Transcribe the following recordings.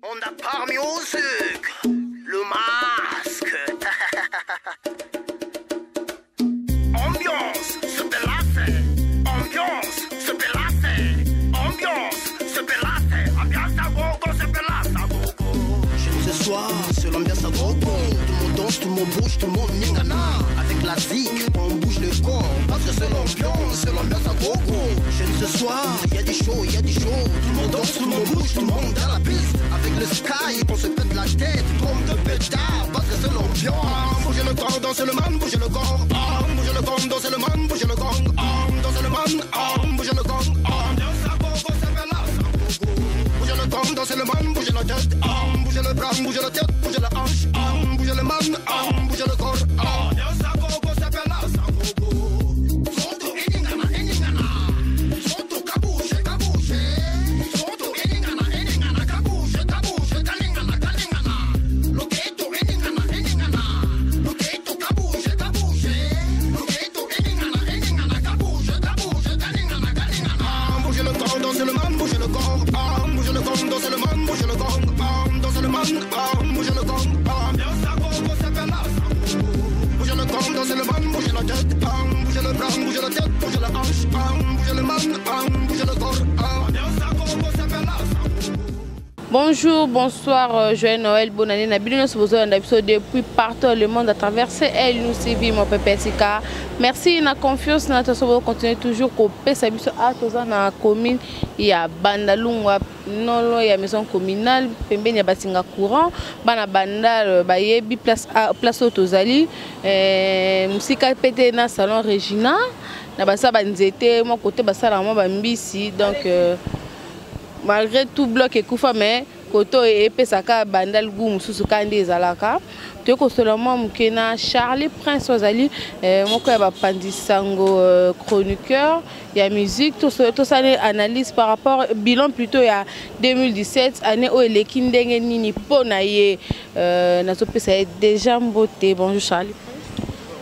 On a pas musique, le masque. Ambiance, se pélasse. Ambiance, se pélasse. Ambiance, se pélasse. Ambiance à gogo, se pélasse à gogo. Ce soir, c'est l'ambiance à gogo. Tout le monde danse, tout le monde bouge, tout le monde ningana. Avec la zik, on bouge le corps. Parce que c'est l'ambiance à gogo. Ce soir, y a des shows, y a des shows. Tout le monde danse, tout le monde bouge, tout le monde dans la piste. Avec le sky, on se pète la tête. Trompe de pétard, parce que c'est l'ambiance. Bougez le corps, dansez le man, bougez le corps. Bougez le corps, dansez le man, bougez le corps. Dansez le man, bougez le corps. Ambiance à gogo, c'est pélasse à gogo. Bougez le corps, dansez le man, bougez la tête. Bougez le bras, bougez la tête, bougez la hanche. Bougez le man, bougez le corps. Ambiance à gogo, c'est pélasse à gogo. Bonjour, bonsoir, joyeux Noël, bonne année. Depuis partout le monde à travers elle nous suivit mon pépé Sika. Merci na confiance na toso continuer toujours ko pesa biso a toza na commune ya Bandalungwa nolo ya maison communale pembeni ya basinga courant bana bandal bayebi place tozali musika pété na salon Regina na basa banzete mon côté basala mo bambisi donc malgré tout bloc et koufa mais koto et pesaka bandal goum sous kandi ezalaka to ko seulement mukena Charlie Prince Ozali moko ya pandisango chroniqueur ya musique tout ça analyse par rapport bilan plutôt ya 2017 année où eleki ndenge nini pona ye na so pesa déjà mbote. Bonjour Charlie.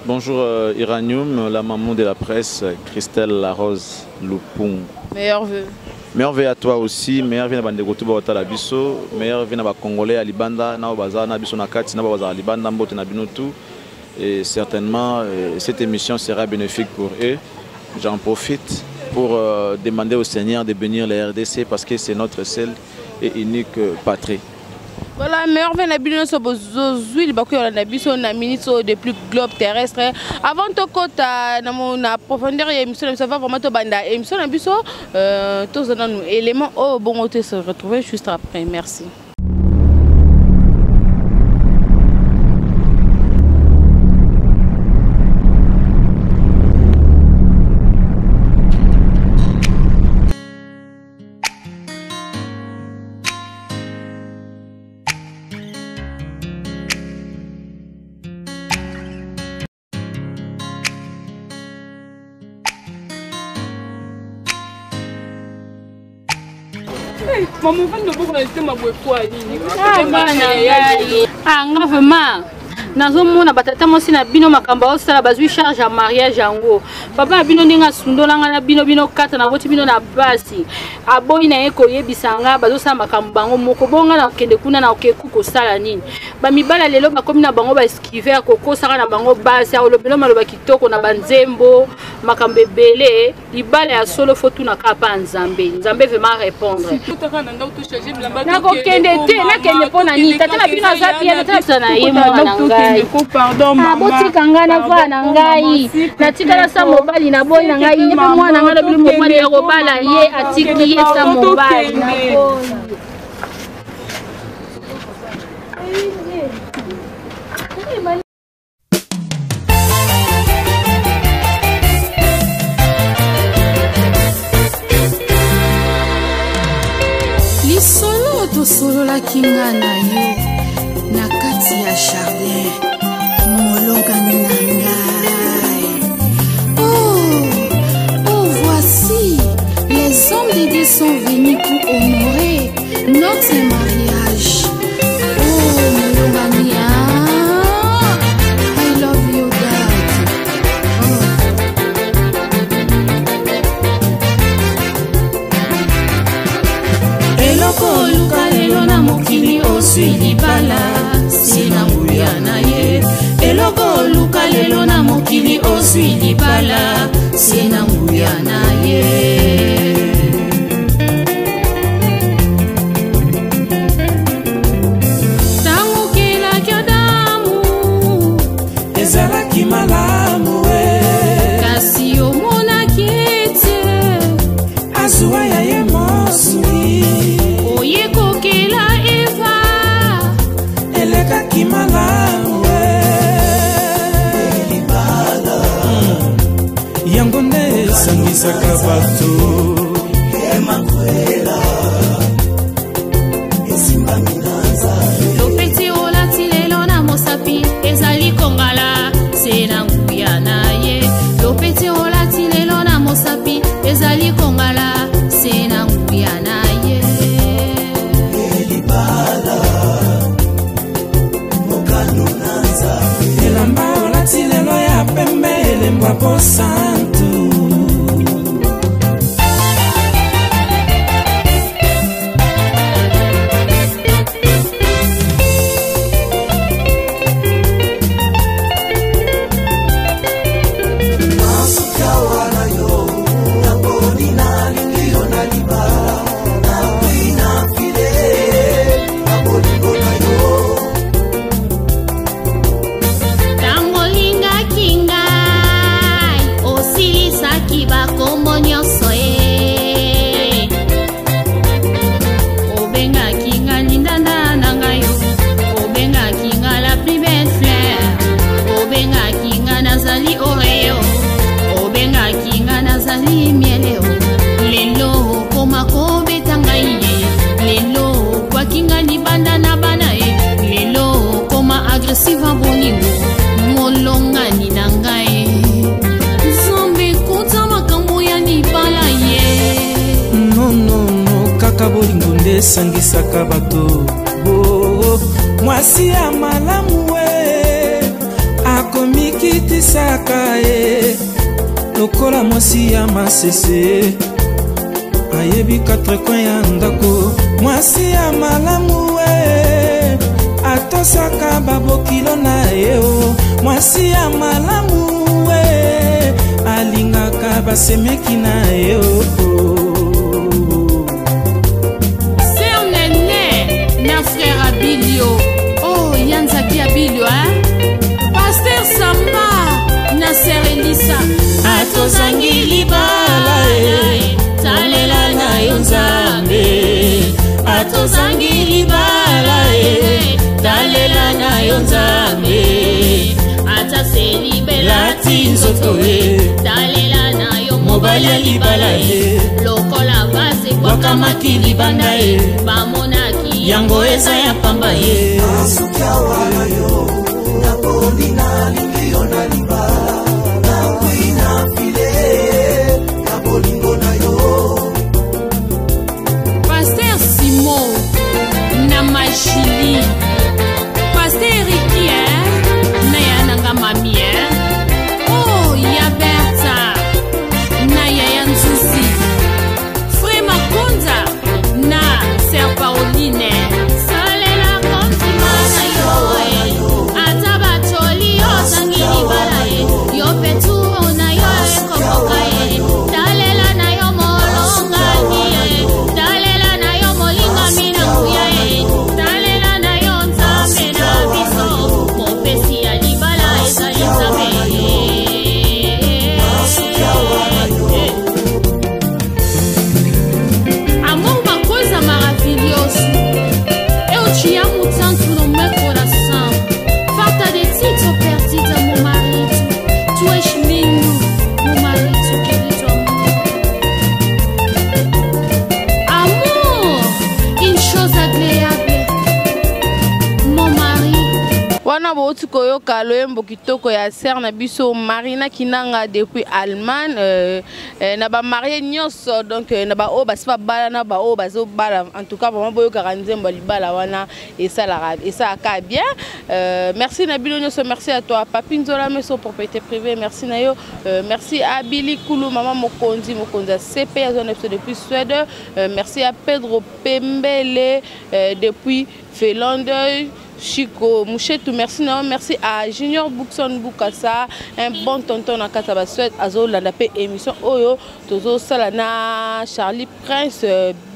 Bonjour Iranium, la maman de la presse, Christelle Larose Loupung. Meilleurs vœux. Meilleur vœu à toi aussi, meilleur vœu à bande goto ba la biso, meilleur vœu à Congolais à Libanda, na baza na biso na kati na baza Libanda mbote na binotu et certainement cette émission sera bénéfique pour eux. J'en profite pour demander au Seigneur de bénir la RDC parce que c'est notre seule et unique patrie. Voilà, meilleur vœu na bino so bozozui ba ko na biso na minute de plus globe terrestre. Avant to kota na profondeur ya émission ça va vraiment to banda émission na biso tous dans nous éléments au bon côté se retrouver juste après. Merci. Maman, on va nous rester ma boîte quoi? Ah, vraiment. Nazomona batata mosi na bino makamba osala bazwi charge ya mariage yango papa bino ndinga sundolanga na bino kata na boti bino na basi aboyi na eko yebisanga bazosala makambo bango moko bonga na kende kuna na okeku kosala nini ba mibala lelo bakomi na bango ba esquiver kokosaka na bango basi olobelo maloba kitoko na banzembo makambo ebele libala ya solo fotu na kapa nzambe vraiment répondre na kokende te na kende pona ni tata na bino azapi ya tata na yema pardon maman botika ngana va na ngai natikala sa mobali na boy na ngai ye mwana ngana bili mobali ya kobala ye atiki ye sa mobali na boy. Lisolo to solo la kinga na yo na kati ya jardin molongani na ngai. Oh, voici les hommes de Dieu sont venus pour honorer notre mariage. Oh, molongani, I love you, Dad. Eloko luka lelo na mokili libala se na nguya na ye. Tango kelaki Adamu ezalaki malamu kasi omonaki ete azuwa ya ye mosuni oye kokela Eva elekaki malamu libala yango nde esangisaka bato emakwela esimba minanza lopeti olati lelo na mosapi ezali kongala se na nguya na ye. Lopeti olati lelo na mosapi ezali kongala se na nguya na ye. Elibala mokano nanza elamba olati lelo ya pembe elemba po santu. Siva boningo molonga ni nangae zombe kuta makambo ya libala ye. No kaka bolingo nde sangisaka bato mwasi ya malamu akomikitisaka ye lokola mwasi ya masese ayebi 4 coin ya ndako. Mwasi ya malamu atosaka babokilo na yeo. Mwasi ya malamu alingaka basemeki na yeo. C'est nene na frère Abilio oh yanzaki Abilio Pasteur Samba na Sœur Elisa atozangi libala talela na yo Nzambe atozangi libala talela na yo Nzambe ataseli belati nzoto talela na yo mobali libala lokola vase wakamaki libanda bamonaki yango eza ya pamba asuka wala yo nakondi na lingio na libala na kuina file na bolingo na yo. Pasteur Simon na Machili Pasteur Ricky na yananga mami oh ya Berta na ya Nzuzi Frère Makonza na Sœur Pauline salela kontima na yo atabatoli osangili bala yo petu na yo kokoka talela na yo molonga ni talela na yo molinga mina kuya talela na yo Nzambe na biso kopesi ya libala ezali Nzambe amor bakoza maravilhoso eu te amo tanto no meu coração falta de ti tô perdida meu marido tu és lindo meu marido querido amor une chose agréable mon mari wana bouti koyoka loyembo kitoko ya sœur na biso Marina Kinanga depuis Allemagne na ba marié nyonso donc na ba o basi ba bala na ba o bazo bala en tout cas vraiment boyoka nzembo libala wana et ça ka bien merci na bino nyonso merci à toi Papi Nzola Meso propriété privée merci na yo merci à Billy Kulu maman Mokonzi CP à zone depuis Suède merci à Pedro Pembele depuis Finlande Chico Mouchetou, merci non, merci à Junior Boukson Boukassa, un bon tonton à Katabasouet, Azo Landapé émission Oyo, Tozo Salana, Charlie Prince,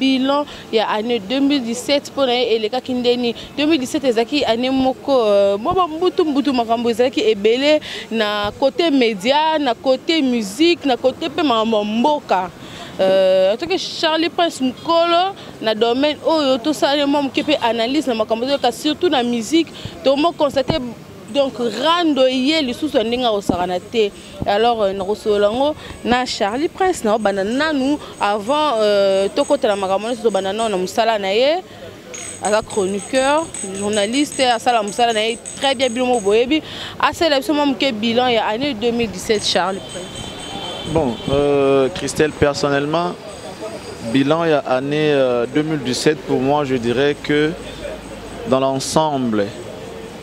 bilan, il y a année 2017 pour et les Kakindeni, 2017 Ezaki, année Moko, Mboutou Makambo Ezaki et Belé, na côté média, na côté musique, na côté Pemamboka. En tout cas, Charlie Prince Mukolo, dans le domaine où tout ça, qui peut analyser, surtout dans la musique, tout le monde constate donc rando les sous au Saranate. Alors, nous recevons Charlie Prince, nous avant Toko Telamagamon, nous avons Moussala Naye, chroniqueur, journaliste, très bien bilan Boyebi. À cette bilan, il y a l'année 2017, Charlie Prince. Bon, Christelle, personnellement, bilan il y a année 2017, pour moi, je dirais que dans l'ensemble,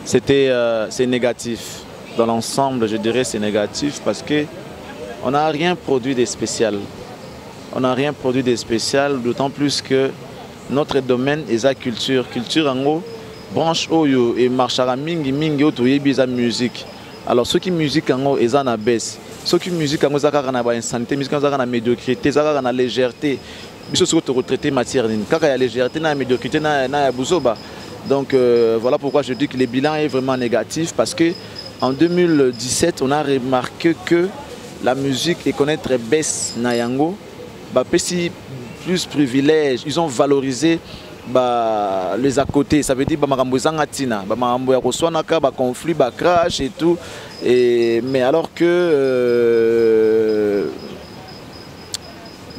c'est négatif. Dans l'ensemble, je dirais c'est négatif parce que on n'a rien produit de spécial. On n'a rien produit de spécial, d'autant plus que notre domaine est la culture. Culture en haut, branche oyo et marchara mingi mingi otoyebi za musique. Alors ceux qui musique en haut est en baisse. Ceux qui musique en haut zaka na ba insanité, musique en zaka na médiocrité, zaka na légèreté. Biso se retraiter matière ni. Kaka ya légèreté na médiocrité na buzoba. Donc voilà pourquoi je dis que le bilan est vraiment négatif parce que en 2017, on a remarqué que la musique connaît très baisse na yango. Bah plus privilèges, ils ont valorisé les à côté, ça veut dire makambo zangatina, makambo ya koswanaka, conflit, crash et tout. Mais alors que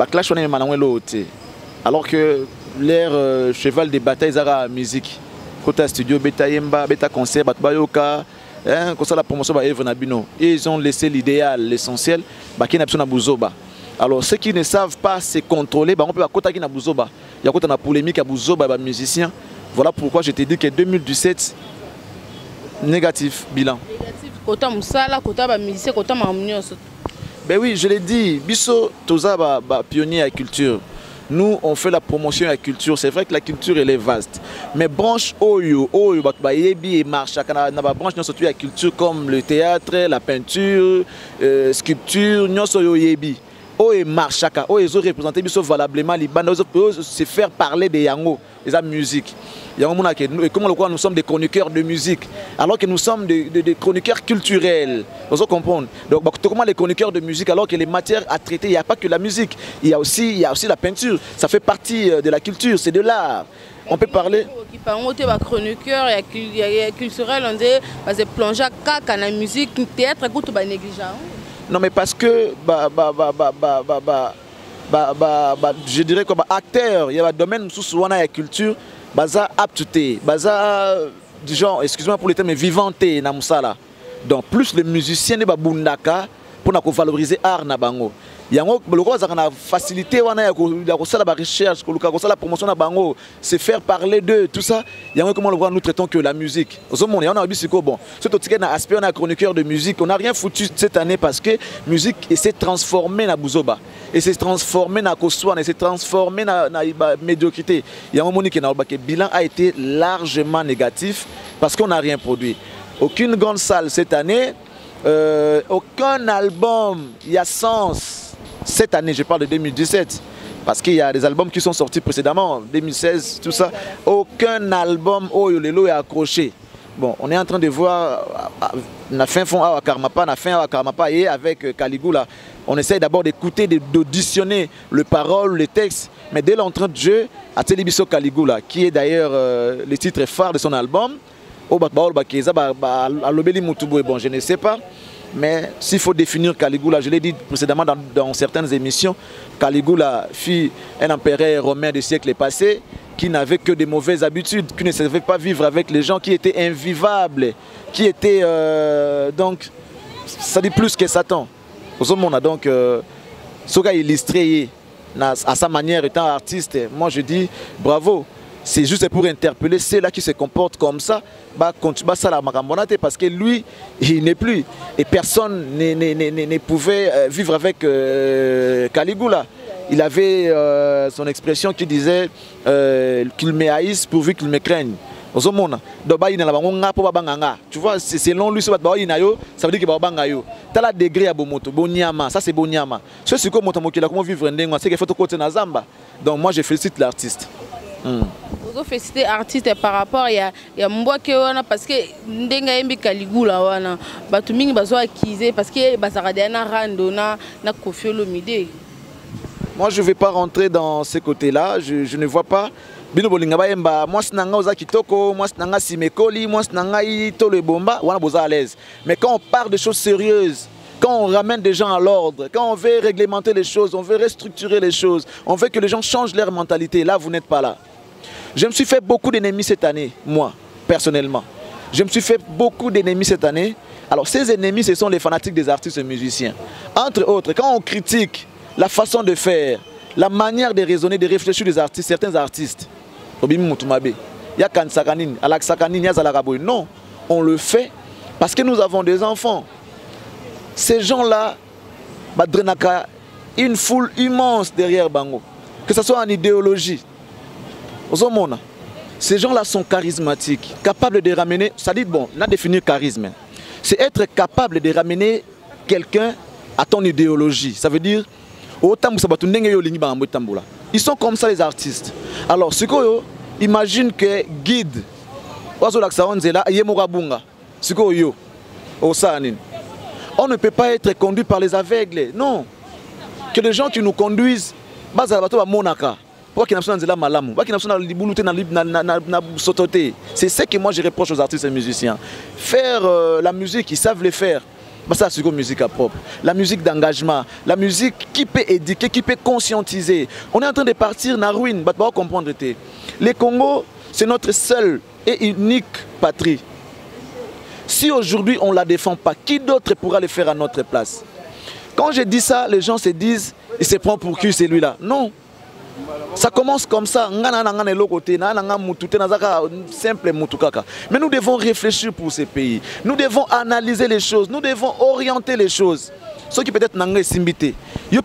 clash on est malangwe l'autre. Alors que l'air cheval de bataille zara musique. Côté studio beta yemba, beta concert, bayoka, comme ça la promotion ba Eve Nabino. Ils ont laissé l'idéal, l'essentiel, qui n'a besoin buzoba. Alors ceux qui ne savent pas se contrôler, on peut à côté qui n'a buzoba. Il y a côté na polémique à buzoba ba musicien. Voilà pourquoi je t'ai dit que 2017 négatif bilan. Négatif côté musala, côté ba musicien, côté mamunyo. Ben oui, je l'ai dit, biso toza ba pionnier à culture. Nous, on fait la promotion à la culture. C'est vrai que la culture, elle est vaste. Mais branche oyo, yebi et marche. Na branche surtout la culture comme le théâtre, la peinture, sculpture, nous yebi. Oyo marche chaka, oyo ils ont représenté biso valablement Liban, se faire parler de yango, la musique. Et comment nous sommes des chroniqueurs de musique, alors que nous sommes des chroniqueurs culturels. Vous comprenez? Donc comment les chroniqueurs de musique, alors que les matières à traiter, il n'y a pas que la musique, il y a aussi la peinture. Ça fait partie de la culture, c'est de l'art. On peut parler. Chroniqueur, il y a culturel, on dit, c'est plonger à la musique, théâtre, écoute, négligeant. Non mais parce que je dirais comme acteur, il y a un domaine sous la culture, baza aptitude, baza disons, excusez-moi pour le terme, vivanté na musala. Donc plus les musiciens ne babundaka pour na valoriser art na bango. Yango loko za na facilité wana ya ko sala ba recherche, ko sala promotion na bango, se faire parler d'eux, tout ça. Yango comment le voir nous traitons que la musique. Au monde, on a bisiko bon. Surtout que na aspect on a chroniqueur de musique, on n'a rien foutu cette année parce que musique s'est transformée na buzoba et s'est transformée na koswana, et s'est transformée na médiocrité. Yango monique na que bilan a été largement négatif parce qu'on n'a rien produit. Aucune grande salle cette année, aucun album, il y a sens. Cette année, je parle de 2017, parce qu'il y a des albums qui sont sortis précédemment, 2016, tout ça. Aucun album, oh, le lot est accroché. Bon, on est en train de voir, on a fait fond à Karmapa, on a fait à Karmapa et avec Caligula. On essaie d'abord d'écouter, d'auditionner le parole, le texte, mais dès l'entrée de jeu, à Télébiso Caligula, qui est d'ailleurs le titre phare de son album, bon, je ne sais pas. Mais s'il faut définir Caligula, je l'ai dit précédemment dans certaines émissions, Caligula fut un empereur romain des siècles passés qui n'avait que de mauvaises habitudes, qui ne savait pas vivre avec les gens, qui étaient invivables, qui étaient donc, ça dit plus que Satan. On a donc ce gars illustré à sa manière étant artiste. Moi je dis bravo. C'est juste pour interpeller ceux-là qui se comportent comme ça, parce que lui, il n'est plus. Et personne ne pouvait vivre avec Caligula. Il avait son expression qui disait qu'il me haïsse pourvu qu'il me craigne. Tu vois, selon lui, ça veut dire que tu as la degré à Bomoto, Bonyama, ça c'est Bonyama. Ce que comment vivre c'est qu'il faut côté Nazamba. Donc moi je félicite l'artiste. Vous félicitez l'artiste par rapport à Mboa Kewana parce que Ndenga Mbi Kaligula wana batu mingi bazo acquise parce que Basaradena Randona na Koffi Olomide. Moi je ne vais pas rentrer dans ces côtés-là, je ne vois pas. Bino bolinga baemba moi sinanga oza kitoko moi sinanga simekoli moi sinanga tolo bomba wana boza à l'aise. Mais quand on parle de choses sérieuses, quand on ramène des gens à l'ordre, quand on veut réglementer les choses, on veut restructurer les choses, on veut que les gens changent leur mentalité, là vous n'êtes pas là. Je me suis fait beaucoup d'ennemis cette année, moi, personnellement. Je me suis fait beaucoup d'ennemis cette année. Alors ces ennemis, ce sont les fanatiques des artistes et musiciens. Entre autres, quand on critique la façon de faire, la manière de raisonner, de réfléchir des artistes, certains artistes, non, on le fait parce que nous avons des enfants. Ces gens-là, une foule immense derrière Bango, que ce soit en idéologie. Ces gens-là sont charismatiques, capables de ramener, ça dit bon, on a défini charisme. C'est être capable de ramener quelqu'un à ton idéologie. Ça veut dire, ils sont comme ça les artistes. Alors, imagine que guide, on ne peut pas être conduit par les aveugles. Non. Que les gens qui nous conduisent, c'est ce que moi je reproche aux artistes et musiciens. Faire la musique, ils savent le faire. Ça c'est une musique à propre. La musique d'engagement, la musique qui peut éduquer, qui peut conscientiser. On est en train de partir dans la ruine. Comprendre. Le Congo, c'est notre seule et unique patrie. Si aujourd'hui on ne la défend pas, qui d'autre pourra le faire à notre place? Quand je dis ça, les gens se disent, il se prend pour qui celui-là? Non. Ça commence comme ça. Mais nous devons réfléchir pour ces pays. Nous devons analyser les choses. Nous devons orienter les choses. Ce qui peut-être n'a pas simbité. Mais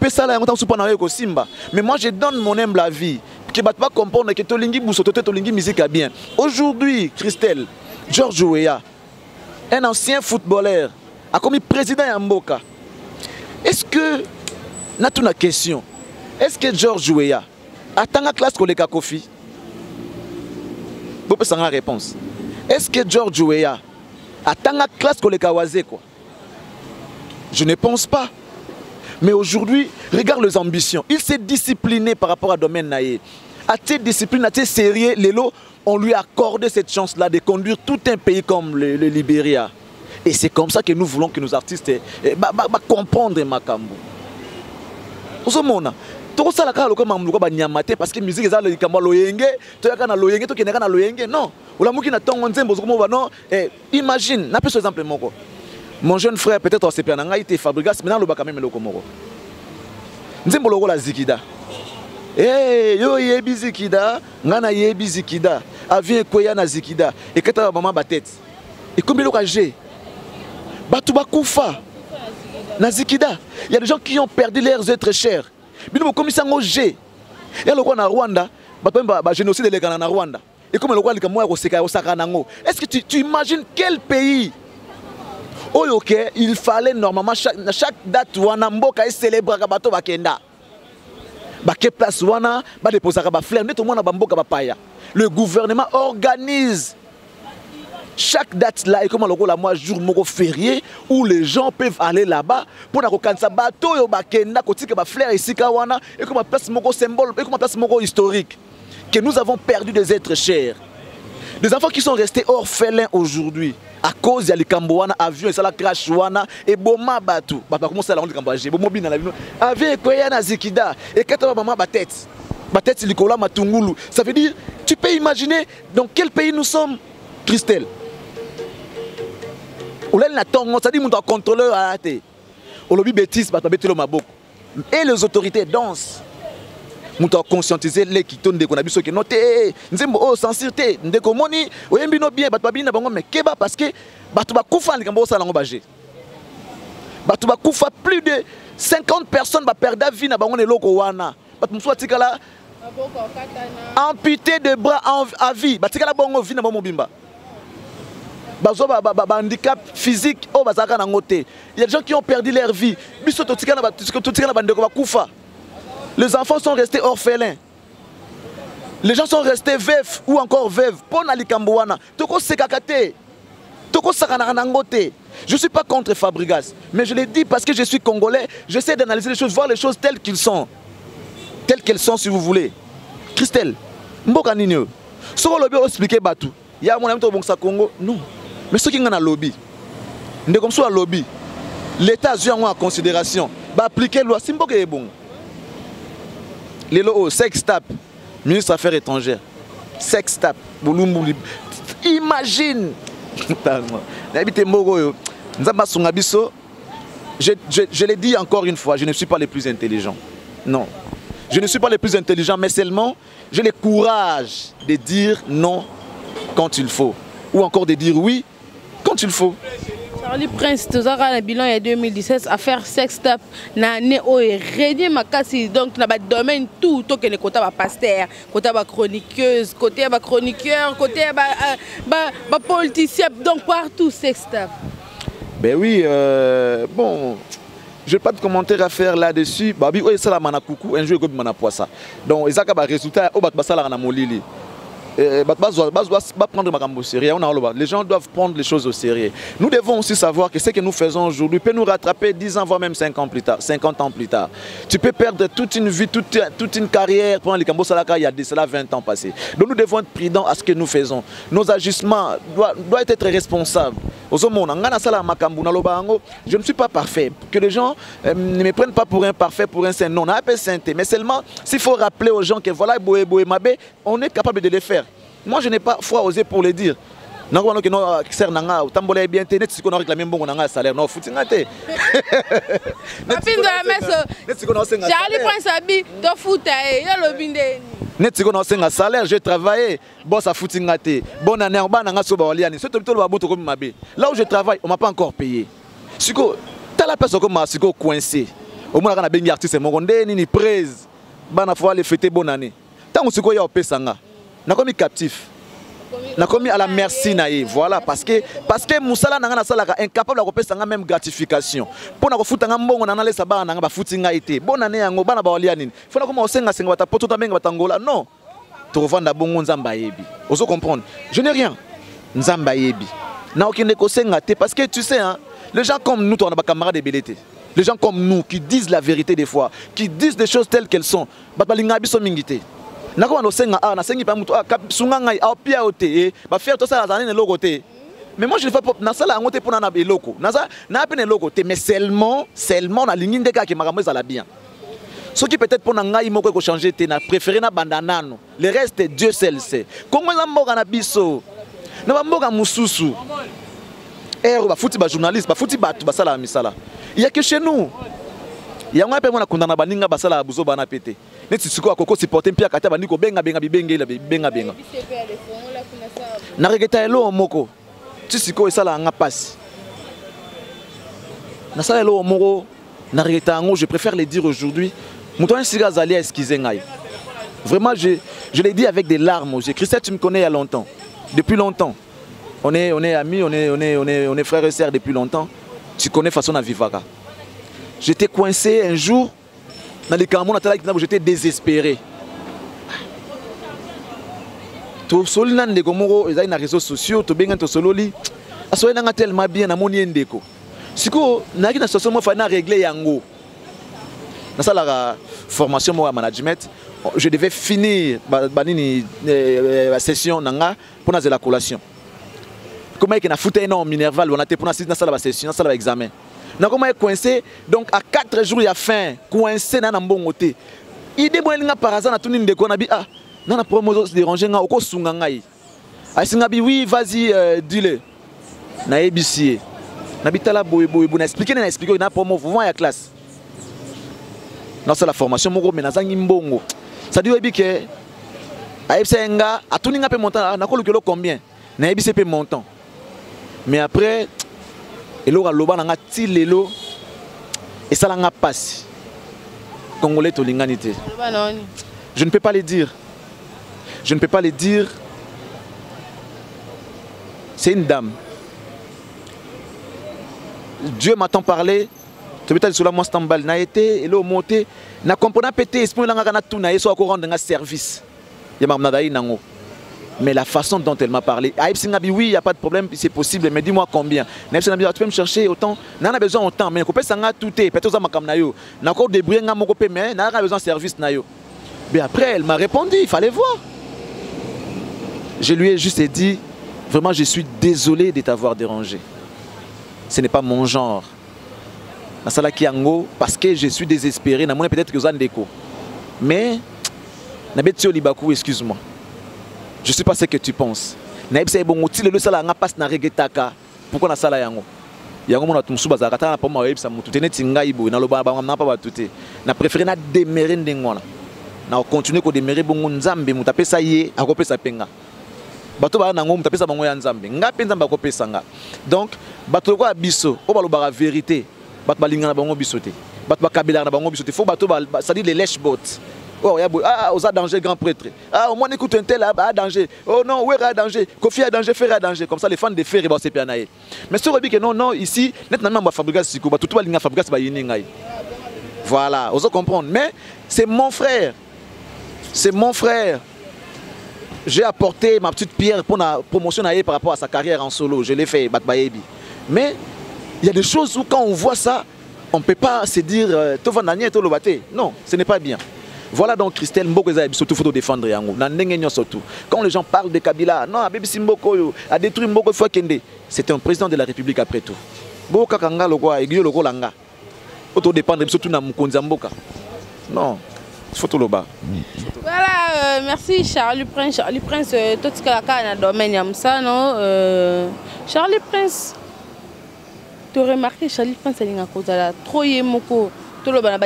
moi je donne mon humble avis. Que ne pas comprendre que Tolingi Boussotote, Tolingi musique a bien. Aujourd'hui, Christelle, George Weah, un ancien footballeur, a commis président à Mboka. Est-ce que, n'a une question, est-ce que George Weah attend la classe collègue à Koffi? Vous pouvez avoir réponse. Est-ce que George Weah attend la classe collègue à Wazé quoi? Je ne pense pas. Mais aujourd'hui, regarde les ambitions. Il s'est discipliné par rapport à domaine naïe. A-t-il discipliné, a-t-il sérieux, Lélo, on lui a accordé cette chance-là de conduire tout un pays comme le Libéria. Et c'est comme ça que nous voulons que nos artistes comprennent Makambo. Vous savez, tout ça, parce que la musique est non. Imagine, par exemple, mon jeune frère, peut-être au CPA, il était Fabrigas, maintenant il quand même le Komoro. Nzembolo la Zikida. Eh, yo yebi Zikida, ngana yebi Zikida, avien koya na Zikida, et que ta maman batet. Et combien de j'ai Batouba Koufa, na Zikida. Il y a des gens qui ont perdu leurs êtres chers. Bino commissaire G. Il y a le roi na Rwanda, bah génocide les Ghana na Rwanda. Et comme le roi le Kamoa Oseka Osaka Nango. Est-ce que tu imagines quel pays? Oh ok, il fallait normalement chaque date wana mboka est célébrer bato bakenda. Ba ke place wana ba déposer ba fleur net mona ba mboka ba paya. Le gouvernement organise chaque date là et comme le la mois jour moko férié où les gens peuvent aller là-bas pour na kokanisa bato yo bakenda kotika ba fleur ici ka wana et comme place moko symbole et comme place moko historique que nous avons perdu des êtres chers. Des enfants qui sont restés orphelins aujourd'hui. À cause de l'Ikambouana, avion et ça la crash wana et boma batou. Bah comment ça la honte Kambouaje, bomo bin na l'avion. Avion koya na Zikida et quand maman ba tête likola matungulu. Ça veut dire tu peux imaginer dans quel pays nous sommes, Christelle. Olel na tongo, ça dit mon contrôleur a été. Olobi bêtise ba betelo maboko. Et les autorités dansent. Nous avons conscientisé les qui tournent des conabis qui notent nzembo oh sensibilité ndeko moni oyembi no bien bato babina bango mais keba parce que bato ba kufa likambo ça lango bagé bato ba kufa plus de 50 personnes ba perdre vie na bango ne loko wana bato muso tikala amputé de bras à vie. Batikala bongo vie na bon mobimba. Bazo ba handicap physique oh bazaka na ngote. Il y a des gens qui ont perdu leur vie. Biso totikala na bandeko bakufa. Les enfants sont restés orphelins. Les gens sont restés veufs ou encore veuves. Pona likamboana. Toko sekakate. Toko sakana na ngote. Je ne suis pas contre Fabregas, mais je l'ai dit parce que je suis congolais. J'essaie d'analyser les choses, voir les choses telles qu'elles sont. Telles qu'elles sont, si vous voulez. Christelle, Mboka Ninyo. Ce que lobby a expliqué, Batou. Il y a mon ami au Congo. Non. Mais ce qui est dans le lobby, comme ça, lobby, l'État a eu en considération. Va appliquer la loi. Si Mboka est bon. Les lois, sex tap, ministre des Affaires étrangères. Sex tap. Imagine. Je l'ai dit encore une fois, je ne suis pas le plus intelligent. Non. Je ne suis pas le plus intelligent, mais seulement j'ai le courage de dire non quand il faut. Ou encore de dire oui quand il faut. Charlie Prince, tu as un bilan en 2017, affaire sextap, na né o régné makasi donc na ba domaine tout to que le côté ba pasteur, côté ba chroniqueuse, côté ba chroniqueur, côté ba politicien donc partout sextap. Ben oui, bon, je n'ai pas de commentaire à faire là-dessus. Babi o esala manakoukou, un jour go mana poisa. Donc ezaka ba résultat o bat basala na molili. Prendre ma sérieux. Les gens doivent prendre les choses au sérieux. Nous devons aussi savoir que ce que nous faisons aujourd'hui peut nous rattraper 10 ans, voire même 50 ans plus tard. Tu peux perdre toute une vie, toute une carrière pendant les Cambo Salaka il y a de cela 20 ans passés. Donc nous devons être prudents à ce que nous faisons. Nos agissements doivent être responsables. Je ne suis pas parfait. Que les gens ne me prennent pas pour un parfait, pour un saint. Non, on a appelé sainteté. Mais seulement, s'il faut rappeler aux gens que voilà, on est capable de les faire. Moi, je n'ai pas foi osé pour le dire. Charlie Prince salaire, j'ai travaillé. Boss a foutu ngate. Bonne année, là où je travaille, on ne m'a pas encore payé. Siko, t'as la personne comme Siko coincé. Au moins, on a bien artiste mongondé, ni presse. Bana fois les fêter bonne année. Tant que Siko y a opé sanga. N'a commis captif. N'a commis à la merci naïe. Voilà, parce que Moussala n'a pas incapable de opé sanga même gratification. Pour nous foutre un bon, on a laissé ça, on a foutu ngate. Bonne année, on a balianine. Faut qu'on commence à senga ta poto tameng batangola. Non. Tu revends d'abord Nzamba yebi. Vous comprenez? Je n'ai rien. Nzamba yebi. N'a aucun éco-sengate parce que tu sais, hein, les gens comme nous, on a des camarades de BLT. Les gens comme nous qui disent la vérité des fois, qui disent des choses telles qu'elles sont. Batbalinga biso mingité. N'a pas no senga na sengi pa mutu sunga a pia ote ba faire tout ça dans les logo te. Mais moi je ne fais pas na sala ngote pour na eloko. Na peine logo te mais seulement na ligne de gars qui makambo za la bien. Ce qui peut-être pour nanga imoko ko changer te na préféré na bandanano. Le reste Dieu seul sait. Comment la mboka na biso. Na ba mboka mususu. Ba futi ba journaliste, ba futi batu ba sala misala. Il y a que chez nous. Il y a un peu de condamnation baninga basala abuzo bana pété. Neti siko akoko supporter mpia kata baniko benga benga. Na regeta elo moko. Tu siko esala nga passe. Na sala elo moko na regeta ngo, je préfère le dire aujourd'hui. Mouton siga zali excuser ngai. Vraiment je l'ai dit avec des larmes aux yeux. Christelle, tu me connais il y a longtemps. Depuis longtemps. On est amis, on est frères et sœurs depuis longtemps. Tu connais façon à Vivaka. J'étais coincé un jour dans les Cameroun, j'étais désespéré. To solinan de gomoro, ils ont les réseaux sociaux, to bengan to sololi. Asoye nanga tellement bien na moni ndeko. Siko na ki na situation mo fa na régler yango. Na ça la formation mo management, je devais finir la session nanga pour na la collation. Comment est-ce que na fouté non Minerval on a été pour na la session, na la examen. Na comment est coincé donc à 4 jours il y a fin coincé na mbongote. Idée mo elinga par hasard na tuni ndeko na bi ah na na promotion se déranger nga oko sunga ngai. Ai singa bi oui vas-y dis-le. Na ebisier. Na bitala boy na expliquer na promo vont à classe. Non c'est la formation moko mais na zangi mbongo. Ça dit oui que aipsenga atuni nga pe montant na ko lukelo combien. Na ebisier pe montant. Mais après elora loba na nga ti lelo et ça la nga passe. Congolais to linganité. Je ne peux pas les dire. Je ne peux pas les dire. C'est une dame. Dieu m'attend parler. Tu peux sur la moi stambal na été et le monté na comprendre pété esprit la ngana tout na yeso ko rendre un service. Ya mamna nango. Mais la façon dont elle m'a parlé, oui, il n'y a pas de problème, c'est possible, mais dis-moi combien. Tu peux me chercher autant, on a besoin autant, mais on a tout, peut-être on a encore débrouillé, mais on a besoin de service. Mais après, elle m'a répondu, il fallait voir. Je lui ai juste dit, vraiment, je suis désolé de t'avoir dérangé. Ce n'est pas mon genre. Parce que je suis désespéré, peut-être que vous avez mais, excuse-moi. Je ne sais pas ce que tu penses. Pourquoi on a ça là? Je préfère démarrer na continuer ko démarrer bongo nzambe mutapesa ye akopesa penga. Bato ba nango mutapesa bango ya nzambe. Nga penza ba kopesa nga. Donc bato ko abiso o ba lo ba vérité. Bato balingana bango bisoté. Bato ba kabela na bango bisoté. Faut bato ba ça dit les lèche-bottes. Oh, aux a danger, grand prêtre. Ah, au moins écoute un tel a danger. Oh non, où est danger? Kofi a danger, Fer a danger. Comme ça, les fans de Fer, ils vont se pianailler. Mais si on dit que non, non, ici, nettement, on va fabriquer ce coup, tout le monde va fabriquer ce qu'il. Voilà, vous comprenez. Mais c'est mon frère. C'est mon frère. J'ai apporté ma petite pierre pour la promotion par rapport à sa carrière en solo. Je l'ai fait, Batbayebi. Mais il y a des choses où, quand on voit ça, on ne peut pas se dire, non, ce n'est pas bien. Voilà donc Christelle Mboko surtout faut défendre yango. Surtout. Quand les gens parlent de Kabila, non, Abébisi Mboko a détruit Mboko Fouakende. C'était un président de la République après tout. Boka Kanga Logoa, Egyo Logo Langa. Auto dépendre surtout na Mukonza Mboka. Non, photo loba. Voilà, merci Charlie Prince. Charlie Prince, tout ce qu'il y a dans le domaine Yamsa, non? Charlie Prince, tu as remarqué Charlie Prince, il y a trop de moko. Tout le monde a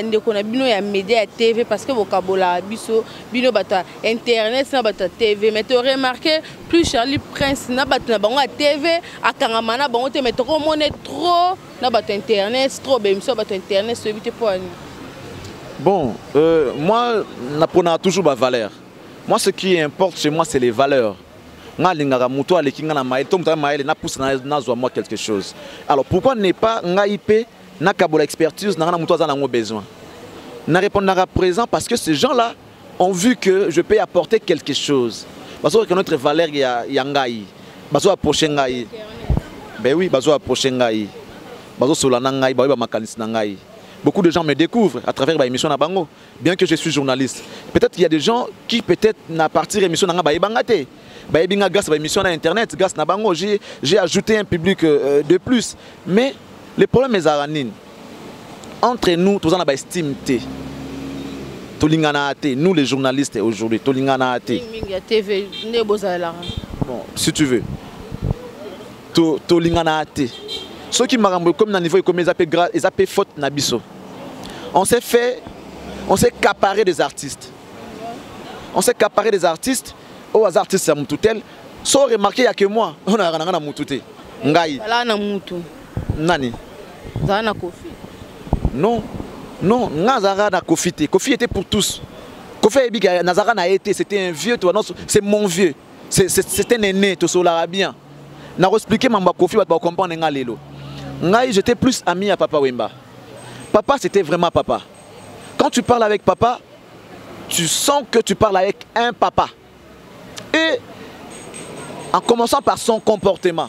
bino ya média à TV parce que vocabulaire biso bino bata internet na bata TV mais tu as remarqué plus Charlie Prince na bata na bango à TV à Kangamana bango te mais tu connais trop na bata internet trop bien so bata internet so éviter pour bon moi n'a toujours ma valeur. Moi ce qui importe chez moi c'est les valeurs. Nga lingara muto alekinga na maïl tom ta maïl na pousse na zo moi quelque chose. Alors pourquoi ne pas nga IP na kabola expertise na muto za nango besoin. Na répondre à présent parce que ces gens-là ont vu que je peux apporter quelque chose. Parce que notre valeur ya ngai. Bazo approcher ngai. Ben oui, bazo approcher ngai. Bazo solana ngai, ba makanisi na ngai. Beaucoup de gens me découvrent à travers ma émission na bango, bien que je suis journaliste. Peut-être qu'il y a des gens qui peut-être na partir émission na ba bangate. Ba binga grâce à émission na internet, grâce na bango, j'ai ajouté un public de plus. Mais le problème est aranine. Entre nous, tous on a estime té. Tolingana té, nous les journalistes aujourd'hui, tolingana té. TV, bon, si tu veux. Tolingana té. Ceux qui m'ont comme dans le niveau comme ils appellent faute nabiso. On s'est caparé des artistes. On s'est caparé des artistes. Aux artistes à Moutoutel. Sans remarquer, il n'y a que moi. On a rien à Moutouté. Ngai. Nani. Zana Kofi. Non. Non. Nazara na Kofi. Kofi était pour tous. Kofi Nazara n'a été. C'était un vieux. C'est mon vieux. C'était un aîné. Tout ça bien. N'a expliqué Mamba Kofi. Va comprendre Ngalelo. Ngai, j'étais plus ami à Papa Wemba. Papa, c'était vraiment papa. Quand tu parles avec papa, tu sens que tu parles avec un papa. Et en commençant par son comportement,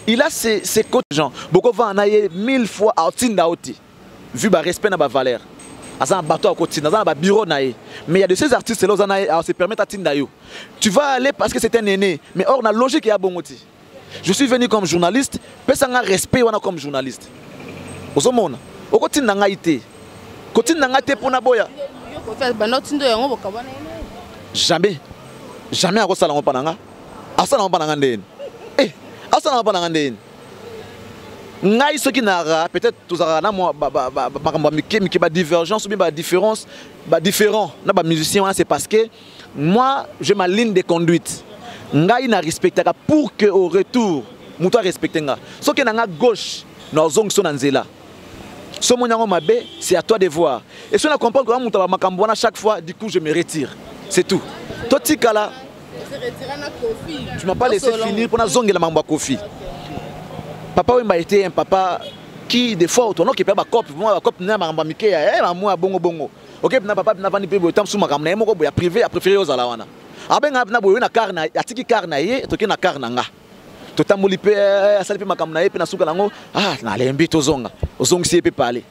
il a ses côtés gens. Beaucoup vont en aller 1000 fois à Tindaoti, vu le respect de la valeur. Dans un bateau à côté, dans un bureau. Mais il y a de ces artistes qui se permettent à Tindayo. Tu vas aller parce que c'est un aîné. Mais or, la logique est à Bongoti. Je suis venu comme journaliste, mais un respect comme journaliste. Au monde, au côté n'a été. Côté n'a été pour Naboya. Jamais. Jamais à quoi ça l'a pas à ça l'a pas n'en eh, à ça l'a pas n'en n'a ce qui n'a peut-être tous à moi bah divergence ou bien bah différence bah différent n'a pas musicien c'est parce que moi j'ai ma ligne de conduite. Ngai na respecté pour que au retour muto respecter nga so que na gauche na zong so na nzela so mo nyango mabe c'est à toi de voir et si on comprend que muto ba makambo na chaque fois du coup je me retire c'est tout. Totikala. Tu m'as pas laissé finir pour zongé la mamba Kofi. Papa Wemba était un papa qui des fois autour qui perd ma cop, moi cop n'a mamba Mickey, moi bongo bongo. OK, na papa n'a pas ni peu temps sous ma camne, moi boya privé a préféré aux alawana. Abenga na boya na carna, atiki carna yé, toki na carna nga. Totamuli pe asali pe makamna yé pe na suka lango, ah na lembi tozonga. Ozong si pe parler.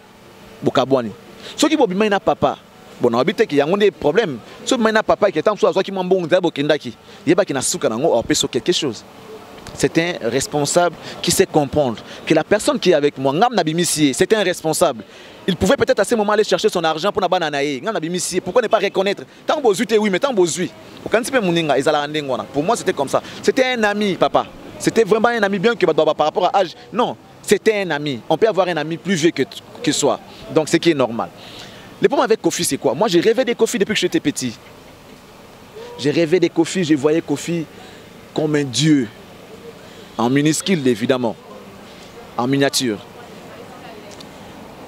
Bokabwani. Soki bobima na papa. Bon, on habite qu'il y a des problèmes. Ce maintenant papa qui est en soi, qui m'a bon d'abord qui ndaki, il y a qui n'a souka nango or sur quelque chose. C'est un responsable qui sait comprendre que la personne qui est avec moi, ngam nabimisié, c'est un responsable. Il pouvait peut-être à ce moment aller chercher son argent pour na bananaye, ngam nabimisié. Pourquoi ne pas reconnaître? Tant bozu te oui, mais tant bozu. Aucun petit peu muninga, ezala ndengona. Pour moi c'était comme ça. C'était un ami, papa. C'était vraiment un ami bien que par rapport à âge. Non, c'était un ami. On peut avoir un ami plus vieux que soi. Donc c'est qui est normal. Le problème avec Kofi, c'est quoi? Moi, j'ai rêvé des Kofi depuis que j'étais petit. J'ai rêvé des Kofi, je voyais Kofi comme un dieu. En minuscule, évidemment. En miniature.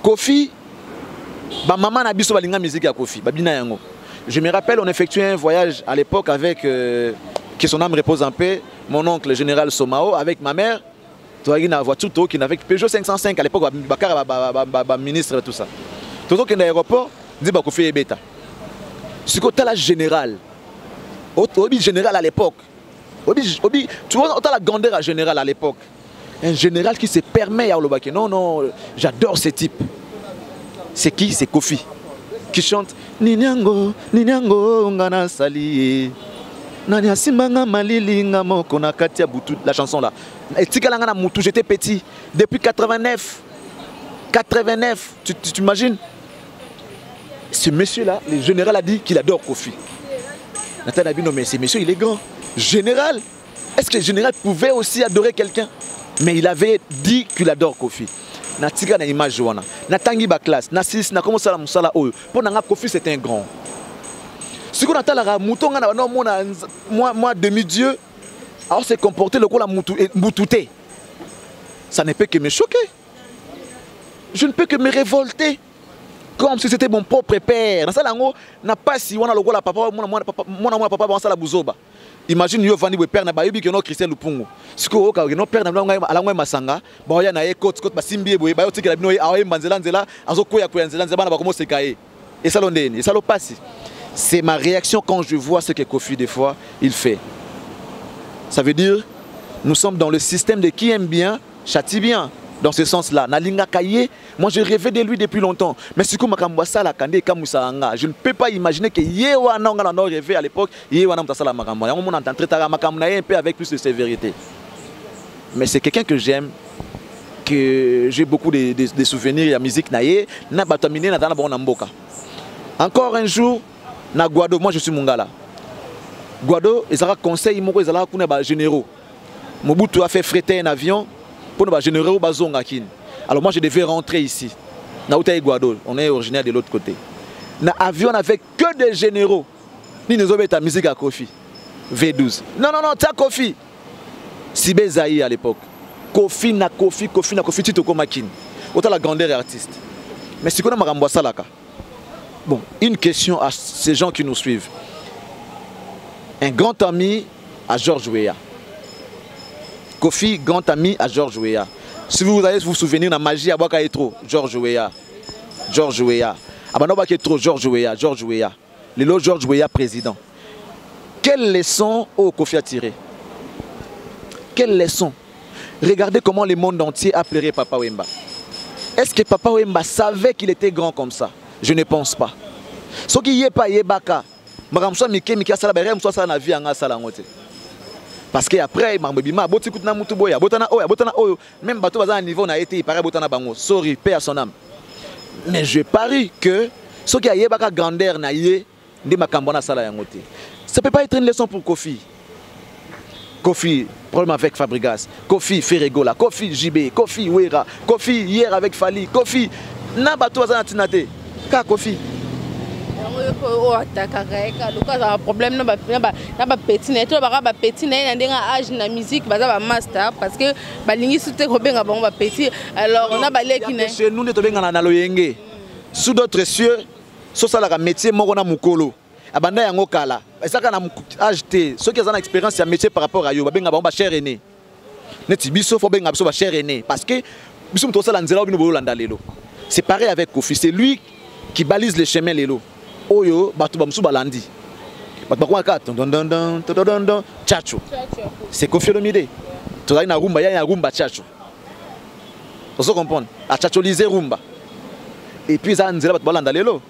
Kofi, ma maman n'a pas de musique à Kofi. Je me rappelle, on effectuait un voyage à l'époque avec, que son âme repose en paix, mon oncle, le général Somao, avec ma mère. Tu vois, il y a une voiture qui avait Peugeot 505 à l'époque, ministre, tout ça. Tout le monde l'aéroport dit que Kofi est bêta. C'est que tu as la générale. Obi général à l'époque. Tu vois, tu as la grandeur à général à l'époque. Un général qui se permet à Olobaki. Non, non, j'adore ce type. C'est qui? C'est Kofi. Qui chante Ninyango, Ninyango, Ngana Sali. Nanya Simbanga Malili, Ngamo, Konakatia Boutou. La chanson là. Et Tikalangana Moutou, j'étais petit. Depuis 89. 89, tu t'imagines? Ce monsieur-là, le général a dit qu'il adore Kofi. Nathan a dit non mais ce monsieur il est grand. Général, est-ce que le général pouvait aussi adorer quelqu'un? Mais il avait dit qu'il adore Kofi. Natika na image wana. Natangi ba classe, Nassis na commencé à musala oyo. Pour nanga Kofi c'est un grand. Ce qu'on attend la mouton na non moi demi-dieu. Alors c'est comporté le coup la moutouté. Ça ne peut que me choquer. Je ne peux que me révolter. Comme si c'était mon propre père. Dans ça, n'a pas si on a le papa, mon papa, on la bouzoba. Imagine yo vandi père na bayebi que no Christian Lupungu. Siko ka no père na ala ngwe masanga, ba ya na ye côte basimbi boye ba yo tikela bino awe manzela nzela azo koya nzela nzela bana ba komo sekaye. Et ça l'ondeni, et ça le passe. C'est ma réaction quand je vois ce que Kofi des fois il fait. Ça veut dire nous sommes dans le système de qui aime bien châtie bien. Dans ce sens-là, moi je rêvais de lui depuis longtemps. Mais si je ne peux pas imaginer que Yewana a rêvé à l'époque, Yewana un peu avec plus de sévérité. Mais c'est quelqu'un que j'aime, que j'ai beaucoup de souvenirs de la musique. Encore un jour, na Guado, moi je suis Mungala. Guado, ils ont conseil, ils ont généraux. Mobutu a fait fretter un avion. Alors moi je devais rentrer ici. On est originaire de l'autre côté. Dans l'avion n'avait que des généraux. Ni nous avons ta musique à Kofi. V12. Non, non, non, tu as Kofi. Sibé Zaï à l'époque. Kofi na Kofi, Titoko Makin. Autant la grandeur artiste. Mais si on a Marambwa Salaka. Bon, une question à ces gens qui nous suivent. Un grand ami à Georges Weah. Kofi, grand ami à Georges Weah. Si vous allez vous souvenir de la magie à Bakaetro, Georges Weah. Georges Weah. Abano Bakaetro, Georges Weah. Georges Weah. Le lot Georges Weah président. Quelle leçon au Kofi a tiré? Quelle leçon? Regardez comment le monde entier a pleuré Papa Wemba. Est-ce que Papa Wemba savait qu'il était grand comme ça? Je ne pense pas. Ce qui n'y est pas, Yebaka. Maramso Mike Mika Salabere, Moussa Sanavi Anga Salangote. Parce qu'après, même bateau à un niveau n'a été pareil botana bango. Sorry, paix à son âme. Mais je parie que ce qui a eu la grandeur n'a eu de makambona sala yangote. Ça peut pas être une leçon pour Kofi. Kofi, problème avec Fabregas. Kofi Ferregola. Kofi JB. Kofi Wera. Kofi hier avec Fali. Kofi na bateau à un tinate. Ka Kofi. Le problème na petit na to petit na ndenga âge na musique baza master parce que balingi soute ko benga bango ba petit alors on a baleki na chez nous ne to benga na loyenge sous d'autres cieux so sala ka métier moko na mukolo abanda yango kala ezaka na acheter ceux qui ont expérience ya métier par rapport à yo babenga ba cher aîné neti biso faut benga biso ba cher aîné parce que biso mto sala nzela bino bolanda lelo c'est pareil avec Kofi c'est lui qui balise les chemins lelo oyo batu ba musu balandi batu bakwa ka don chacho c'est Kofi Olomide tozali na rumba ya rumba chacho vous comprenez a chacholiser rumba et puis ça nzela batu balanda lelo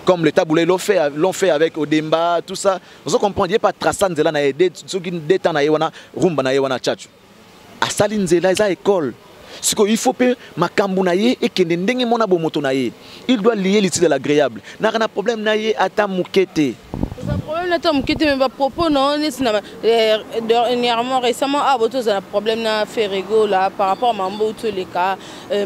comme le taboulé l'ont fait avec Odemba tout ça vous comprenez il y a pas traçant nzela na aider ceux qui détend na yewana rumba na yewana chacho a sali nzela eza école ce qu'il faut que makambu na ye et que ndenge mona bomoto na ye il doit lier l'utile à l'agréable na kana problème na ye ata mukete problème na ta mukete mais ba propos non dernièrement récemment a boto za problème na Ferrego là par rapport à mambo tous les cas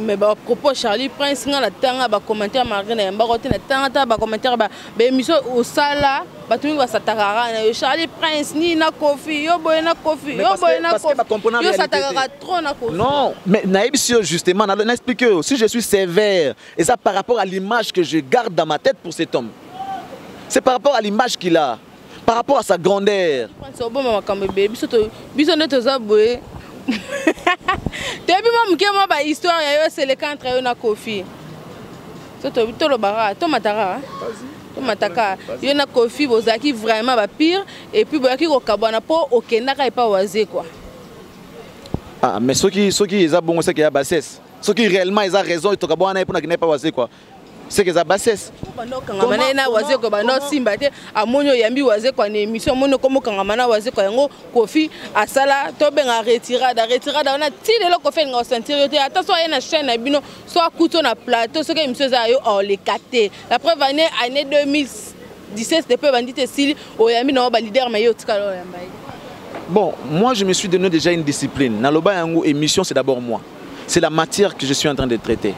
mais ba propos Charlie Prince nga na tanga ba commentaire malgré na mba kote na tanga ba commentaire ba émission au sala ba tumi ba satakara na Charlie Prince ni na Kofi yo boy na Kofi yo boy na Kofi yo satakara trop na Kofi non mais na émission justement na expliquer si je suis sévère et ça par rapport à l'image que je garde dans ma tête pour cet homme. C'est par rapport à l'image qu'il a, par rapport à sa grandeur. Histoire c'est le cas entre eux na Kofi. Il y a Kofi bozaki vraiment ba pire et puis boyaki ko kabana po okendaka pas oisé quoi. Ah mais ceux qui ont bon c'est qu'il y a bassesse. Ceux qui réellement ils ont raison ils to kabana pour na pas oisé quoi. C'est que ça bassesse. Comment na oisé ko bano simba te amonyo yambi oisé quoi na émission mono comme kangamana oisé quoi yango Kofi asala to benga retirada on a tiré le Kofi nga sentir te attention y na chaîne na bino soit couteau na plateau ce que émission za yo on les capté. La preuve année 2017 depuis bandite style oyambi na ba leader mais yo tikalo yamba. Bon, moi je me suis donné déjà une discipline. Naloba yango émission c'est d'abord moi. C'est la matière que je suis en train de traiter.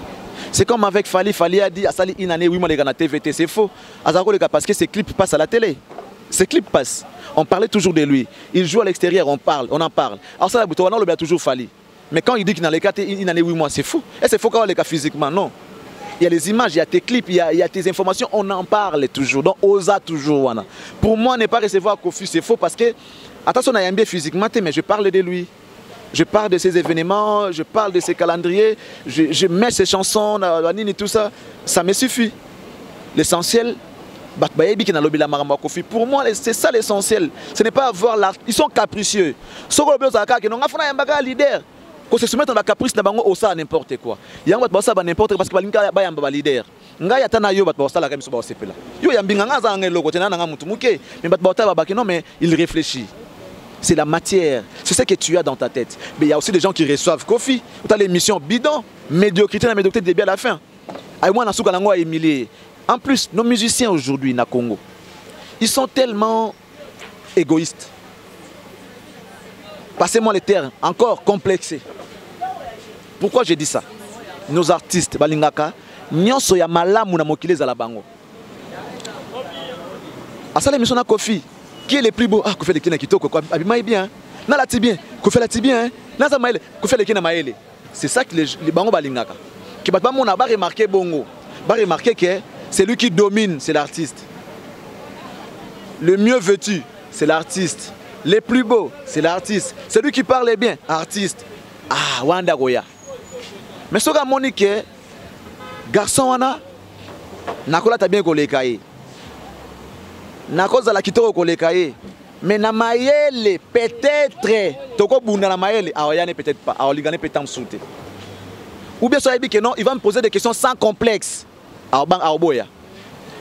C'est comme avec Fali a dit, Asali une année, oui, moi les gars, na TVT, c'est faux. Azako les gars, parce que ces clips passent à la télé. Ces clips passent. On parlait toujours de lui. Il joue à l'extérieur, on en parle. Alors ça, on a toujours Fali. Mais quand il dit qu'il n'a les gars, une année, oui, moi, c'est faux. Et c'est faux quand on les gars physiquement, non. Il y a les images, il y a tes clips, il y a tes informations, on en parle toujours. Donc, osa toujours. Pour moi, ne pas recevoir Kofi, c'est faux parce que, attention, on a bien physiquement, mais je parle de lui. Je parle de ses événements, je parle de ses calendriers, je mets ses chansons, tout ça, ça me suffit. L'essentiel, pour moi, c'est ça l'essentiel. Ce n'est pas avoir l'art. Ils sont capricieux. Ceux qui ont leader, quand se soumettent à la caprice, ils ont ça n'importe quoi. Il y a n'importe quoi parce qu'ils ont un leader. Non, mais il réfléchit. C'est la matière, c'est ce que tu as dans ta tête. Mais il y a aussi des gens qui reçoivent Kofi. Tu as l'émission bidon, médiocrité, la médiocrité début à la fin. En plus, nos musiciens aujourd'hui, na Congo, ils sont tellement égoïstes. Passez-moi les termes, encore complexés. Pourquoi j'ai dit ça? Nos artistes, balingaka, nyonso ya malamu na mokile za la bango. Asa l'émission na Kofi. Qui est le plus beau? Ah, Kofi le kina kitoko quoi. Abima est bien. Na la bien. Kofi la bien. Na za maele. Kofi le kina maele. C'est ça que les bango balingaka. Qui bat pas mon ba remarquer bongo. Ba remarquer que c'est lui qui domine, c'est l'artiste. Le mieux vêtu, c'est l'artiste. Le plus beau, c'est l'artiste. Celui qui parle bien, artiste. Ah, Wanda Goya. Mais ce que Monique, garçon wana, nakola ta bien kolekaye. Nakoza la kitoko kolekaye. Mais na maele peut-être toko bunda na maele aoyane peut-être pas aoligane peut-être msoute. Ou bien ça dit que non, il va me poser des questions sans complexe. Aobang aoboya.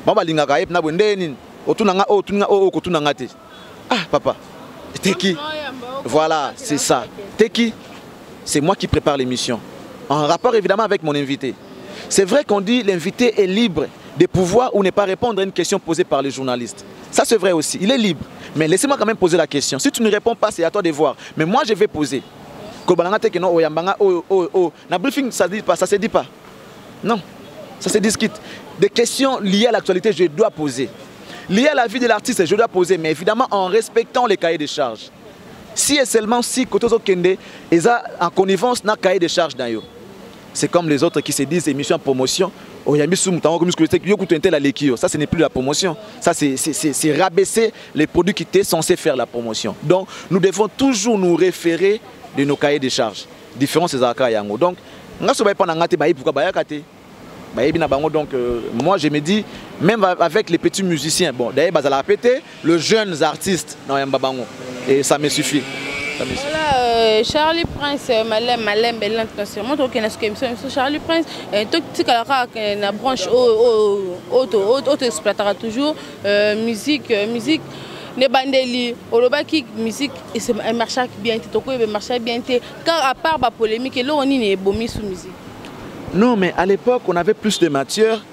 Baba lingaka yep na bondeni otunanga otunanga otunanga te. Ah papa. T'es qui? Voilà, c'est ça. T'es qui? C'est moi qui prépare l'émission. En rapport évidemment avec mon invité. C'est vrai qu'on dit l'invité est libre de pouvoir ou ne pas répondre à une question posée par les journalistes. Ça c'est vrai aussi, il est libre. Mais laissez-moi quand même poser la question. Si tu ne réponds pas, c'est à toi de voir. Mais moi je vais poser. Na briefing, ça ne se dit pas. Non, ça se discute. Des questions liées à l'actualité, je dois poser. Liées à la vie de l'artiste, je dois poser, mais évidemment en respectant les cahiers de charges. Si et seulement si Kotozo Kende est en connivence dans le cahier de charges. C'est comme les autres qui se disent émission promotion. Ça, ce n'est plus la promotion. Ça, c'est rabaisser les produits qui étaient censés faire la promotion. Donc, nous devons toujours nous référer de nos cahiers de charges. Différents ces accords. Donc, donc, moi, je me dis, même avec les petits musiciens, bon, d'ailleurs, le jeune artiste, et ça me suffit. Voilà, Charlie Prince, Malem, Charlie Prince, tout la branche auto-exploitera toujours, musique. Ne bandeli, olobaki musique et c'est un marché bien car à part la polémique, là on est bomi sous musique. Non, mais à l'époque, on avait plus de matière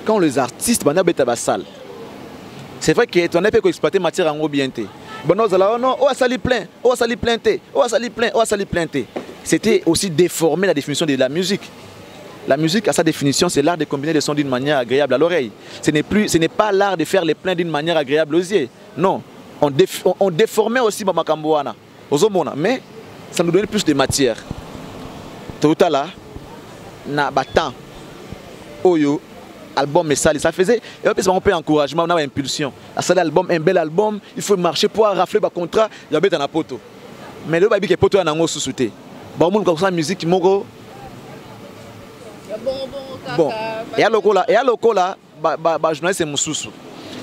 quand les artistes bana beta salle. C'est vrai qu'on n'a pas exploité matière en bien. Bon, non, on a sali plein, on a sali plein, on a sali plein, on a sali plein. C'était aussi déformer la définition de la musique. La musique, à sa définition, c'est l'art de combiner les sons d'une manière agréable à l'oreille. Ce n'est pas l'art de faire les pleins d'une manière agréable aux yeux. Non, on déformait aussi Mamakambouana, mais ça nous donnait plus de matière. Tout à l'heure, na batan oyo album et ça faisait et puis on peut encouragement, on a impulsion. Ça album, un bel album, il faut marcher pour rafler le contrat, il y a bête en poto. Mais le baby qui est poto en ango sous-souté. Bon monde comme ça musique moko. Bon, et à loko là, journaliste c'est mususu.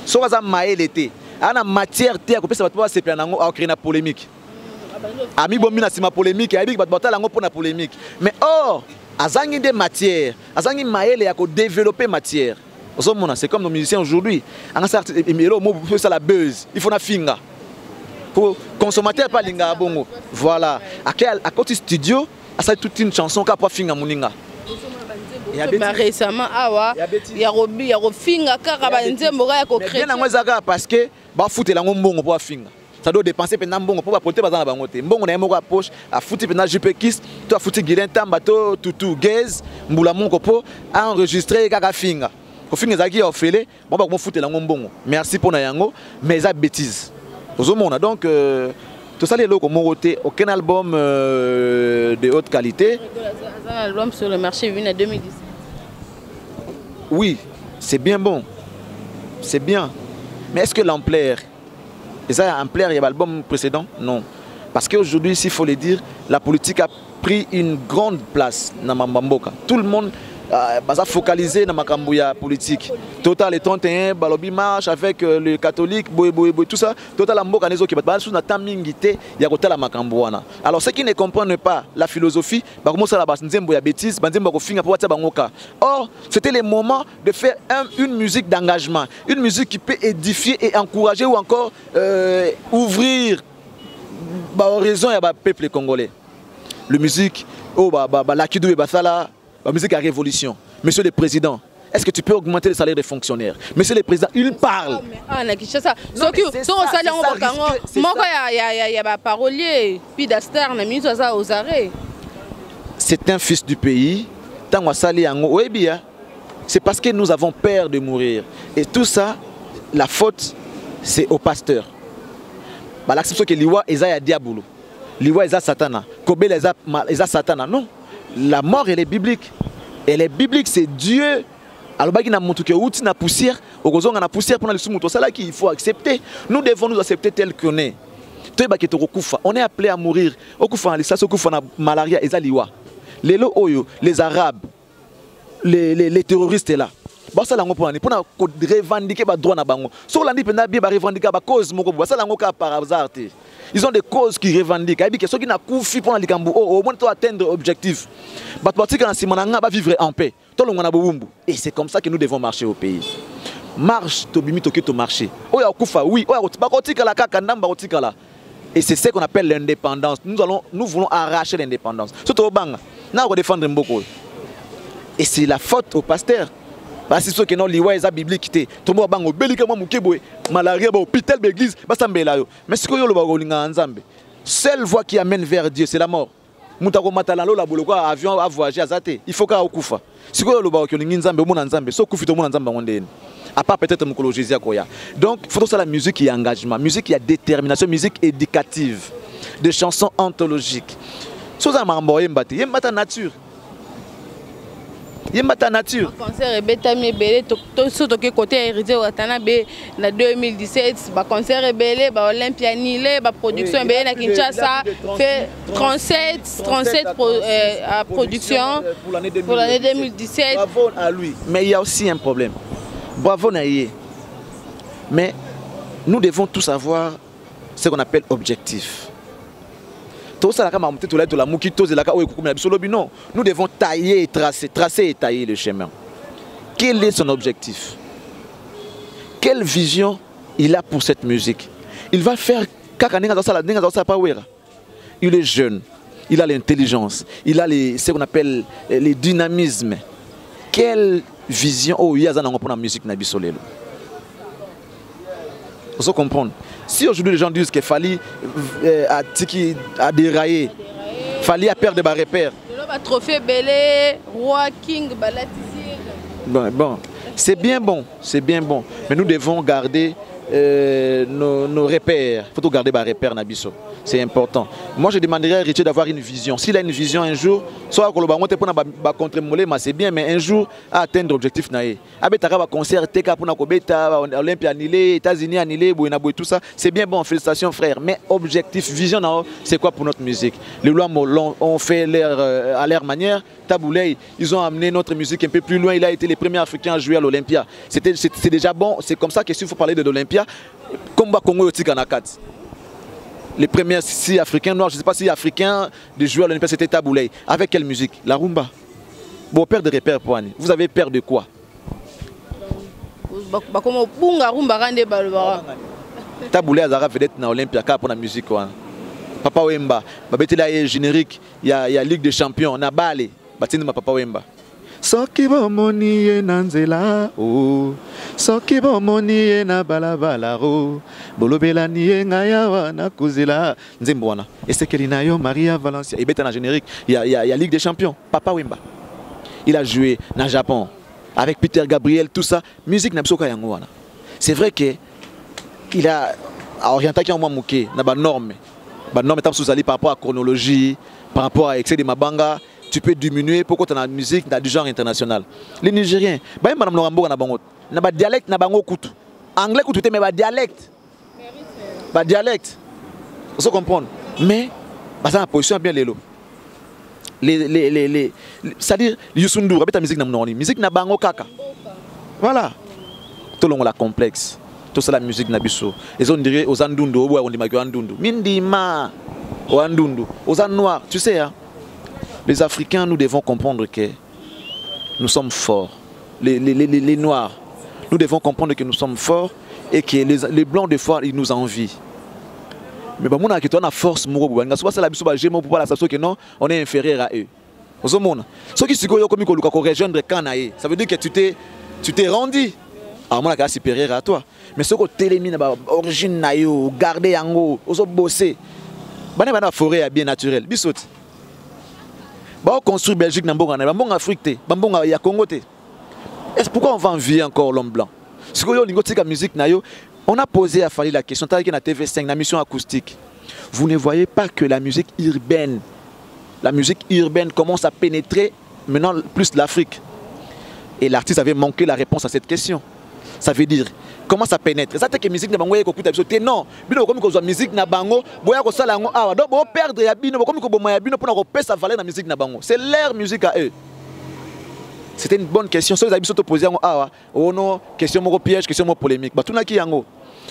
So waza maé l'été. Ana matière té ko pesa ba se plan nango a créer na polémique. Ami bombi na sima polémique, abi ba batala ngo pour na polémique. Mais or azangi des matières, azangi maele ya ko développer matière. C'est comme nos musiciens aujourd'hui. En ça la buzz, il faut na finga. Pour consommateur pas linga bongo. Voilà. À côté studio, ça toute une chanson qui a pas finga moninga. Récemment il y a finga car nzembo ya ko créer. Bien ngwezaka parce que ba foutre la ngombongo pour finga. Ça doit dépenser pendant bongo pour apporter bazana bangote. Mbongo na yemo poche, a foutre pendant JP Kiss, toi foutre Guilin Tambato, Tutu Gaze, Mbula Mongo po a enregistrer kaka finga. Ko finga zaki ofele, bon ba ko foutre la ngombongo. Merci pour na yango, mais ça bêtise. Donc tout ça les locaux moroté, aucun album de haute qualité. Un album sur le marché venu en 2010. Oui, c'est bien bon. C'est bien. Mais est-ce que l'ampleur, et ça l'ampleur il y a l'album précédent? Non. Parce qu'aujourd'hui, s'il faut le dire, la politique a pris une grande place dans Mambamboka. Tout le monde a focalisé dans la politique. Total et 31, Balobi marche avec les catholiques, tout ça. Total Amboka Nezo qui va sous la tamingité, il y a Total Makambouana. Alors ceux qui ne comprennent pas la philosophie, comment ça la base nzembo ya bêtise, nzembo ko finga pour bangoka. Or, c'était le moment de faire une musique d'engagement, une musique qui peut édifier et encourager ou encore ouvrir l'horizon à peuple congolais. La musique, la Kidou Basala, la musique à révolution. Monsieur le Président, est-ce que tu peux augmenter le salaire des fonctionnaires? Monsieur le Président, il parle. C'est un fils du pays. C'est parce que nous avons peur de mourir. Et tout ça, la faute, c'est au pasteur. L'acception que l'Iwa est à diabolo. L'Iwa est à Satana. Kobe est à Satana. Non. La mort, elle est biblique. Elle est biblique, c'est Dieu. Alors, il y a une poussière. Il faut accepter. Nous devons nous accepter tel qu'on est. On est appelé à mourir. On a malaria et les Arabes, les terroristes là. Pour revendiquer les droits. Ils ont des causes qui revendiquent. Ceux qui n'ont pas fait pour atteindre l'objectif. Vivre en paix. Et c'est comme ça que nous devons marcher au pays. Marche, to marcher. Oui, et c'est ce qu'on appelle l'indépendance. Nous voulons arracher l'indépendance. Surtout au Banga. Nous allons défendre beaucoup. Et c'est la faute au pasteur. Parce que ceux qui ont l'Iwa est biblique. Tout le monde a malaria, hôpital, l'église, mais ce que vous seule voie qui amène vers Dieu, c'est la mort. Avion à voyager à Zate. Il faut qu'on kufa. Si vous avez à part peut-être mukologiser quoi. Donc il faut ça la musique qui est engagement, musique qui a détermination, musique éducative, des chansons anthologiques. Chose à m'emboyer mbati, nature. Yemba ta nature. Concert ebetami belé to soto ke côté héritier watana be na 2017 ba concert belé ba Olympia Nile ba production belé na Kinshasa fait 37 production pour l'année 2017. Bravo à lui. Mais il y a aussi un problème. Bravo Naïe. Mais nous devons tous avoir ce qu'on appelle objectif. Nous devons tailler et tracer et tailler le chemin. Quel est son objectif? Quelle vision il a pour cette musique? Il va faire... Il est jeune, il a l'intelligence, il a ce qu'on appelle les dynamismes. Quelle vision il y a dans la musique? Il faut comprendre. Si aujourd'hui les gens disent qu'il fallait a déraillé, il fallait à perdre des repères. Trophée Belé, Roi King, bon, c'est bien bon, mais nous devons garder nos repères. Il faut garder nos repères Nabiso. C'est important. Moi je demanderais à Héritier d'avoir une vision. S'il a une vision un jour, soit c'est bien, mais un jour à atteindre l'objectif naé. Abetara concert TK pour Nakobeta, Olympia Nile, États-Unis Nile, tout ça, c'est bien bon, félicitations frère. Mais objectif, vision, c'est quoi pour notre musique? Les lois ont fait à leur manière. Taboulay, ils ont amené notre musique un peu plus loin. Il a été les premiers Africains à jouer à l'Olympia. C'est déjà bon. C'est comme ça que s'il faut parler de l'Olympia, Combat Congo et Tikanakat. Les premiers 6 Africains noirs, je ne sais pas si Africains de jouer à l'Olympia, c'était Taboulay. Avec quelle musique? La rumba. Bon, père de repères, Poani. Vous avez peur de quoi? Taboulay Azara vedette na Olympia pour la musique. Papa Wemba, il y a générique, il y a Ligue des Champions, on a Balé, Papa Wemba. Soki bo moni e nanzela o soki bo moni e na balabala ro bolobela ni e ngaya na kuzela nzembwana et c'est que yo Maria Valencia et beta na générique il y a Ligue des Champions Papa Wemba il a joué na Japon avec Peter Gabriel tout ça musique na bisoka yango wana c'est vrai que il a orienté qui en moi mouké na ba norme tape sous ali par rapport à chronologie par rapport à excès de mabanga. Tu peux diminuer pourquoi tu as une musique du genre international. Les Nigériens, bah madame Norambo na bango, na ba dialecte na bango kutu. Anglais kutu mais ba dialecte. Ba dialecte. Vous comprenez? Mais bah ça la position bien les lots. C'est-à-dire Youssou ta musique na mnoni, musique na bango kaka. Voilà. Tout le monde la complexe. Tout ça la musique na biso. Et on dirait aux andundu, on dit ma andundu. Mindima, aux andundu, aux noirs, tu sais hein. Les Africains, nous devons comprendre que nous sommes forts. Les Noirs, nous devons comprendre que nous sommes forts et que les Blancs, des fois, ils nous envient. Mais on a une force, on est inférieur à eux. Ceux qui sont rejoindre ça veut dire que tu t'es rendu. Alors, moi, je suis supérieur à toi. Mais ceux qui ont origine, garder, bosser, la forêt est bien naturelle. Bah, on construit Belgique, on Afrique, on y a Congo. Est-ce pourquoi on va envier encore l'homme blanc? Si on a musique, on a posé à Fali la question, on a TV5, la mission acoustique. Vous ne voyez pas que la musique urbaine commence à pénétrer maintenant plus l'Afrique. Et l'artiste avait manqué la réponse à cette question. Ça veut dire, comment ça pénètre? Ça que musique na bango écoute non bino comme ko musique na bango boya ko sala ngo awa donc bo perdre ya bino comme ko bomoya bino pour na ko pesa valeur na musique na bango c'est leur musique à eux. C'était une bonne question. So les abiso te poser ngo awa oh non question moko piège question moko polémique ba tuna ki yango.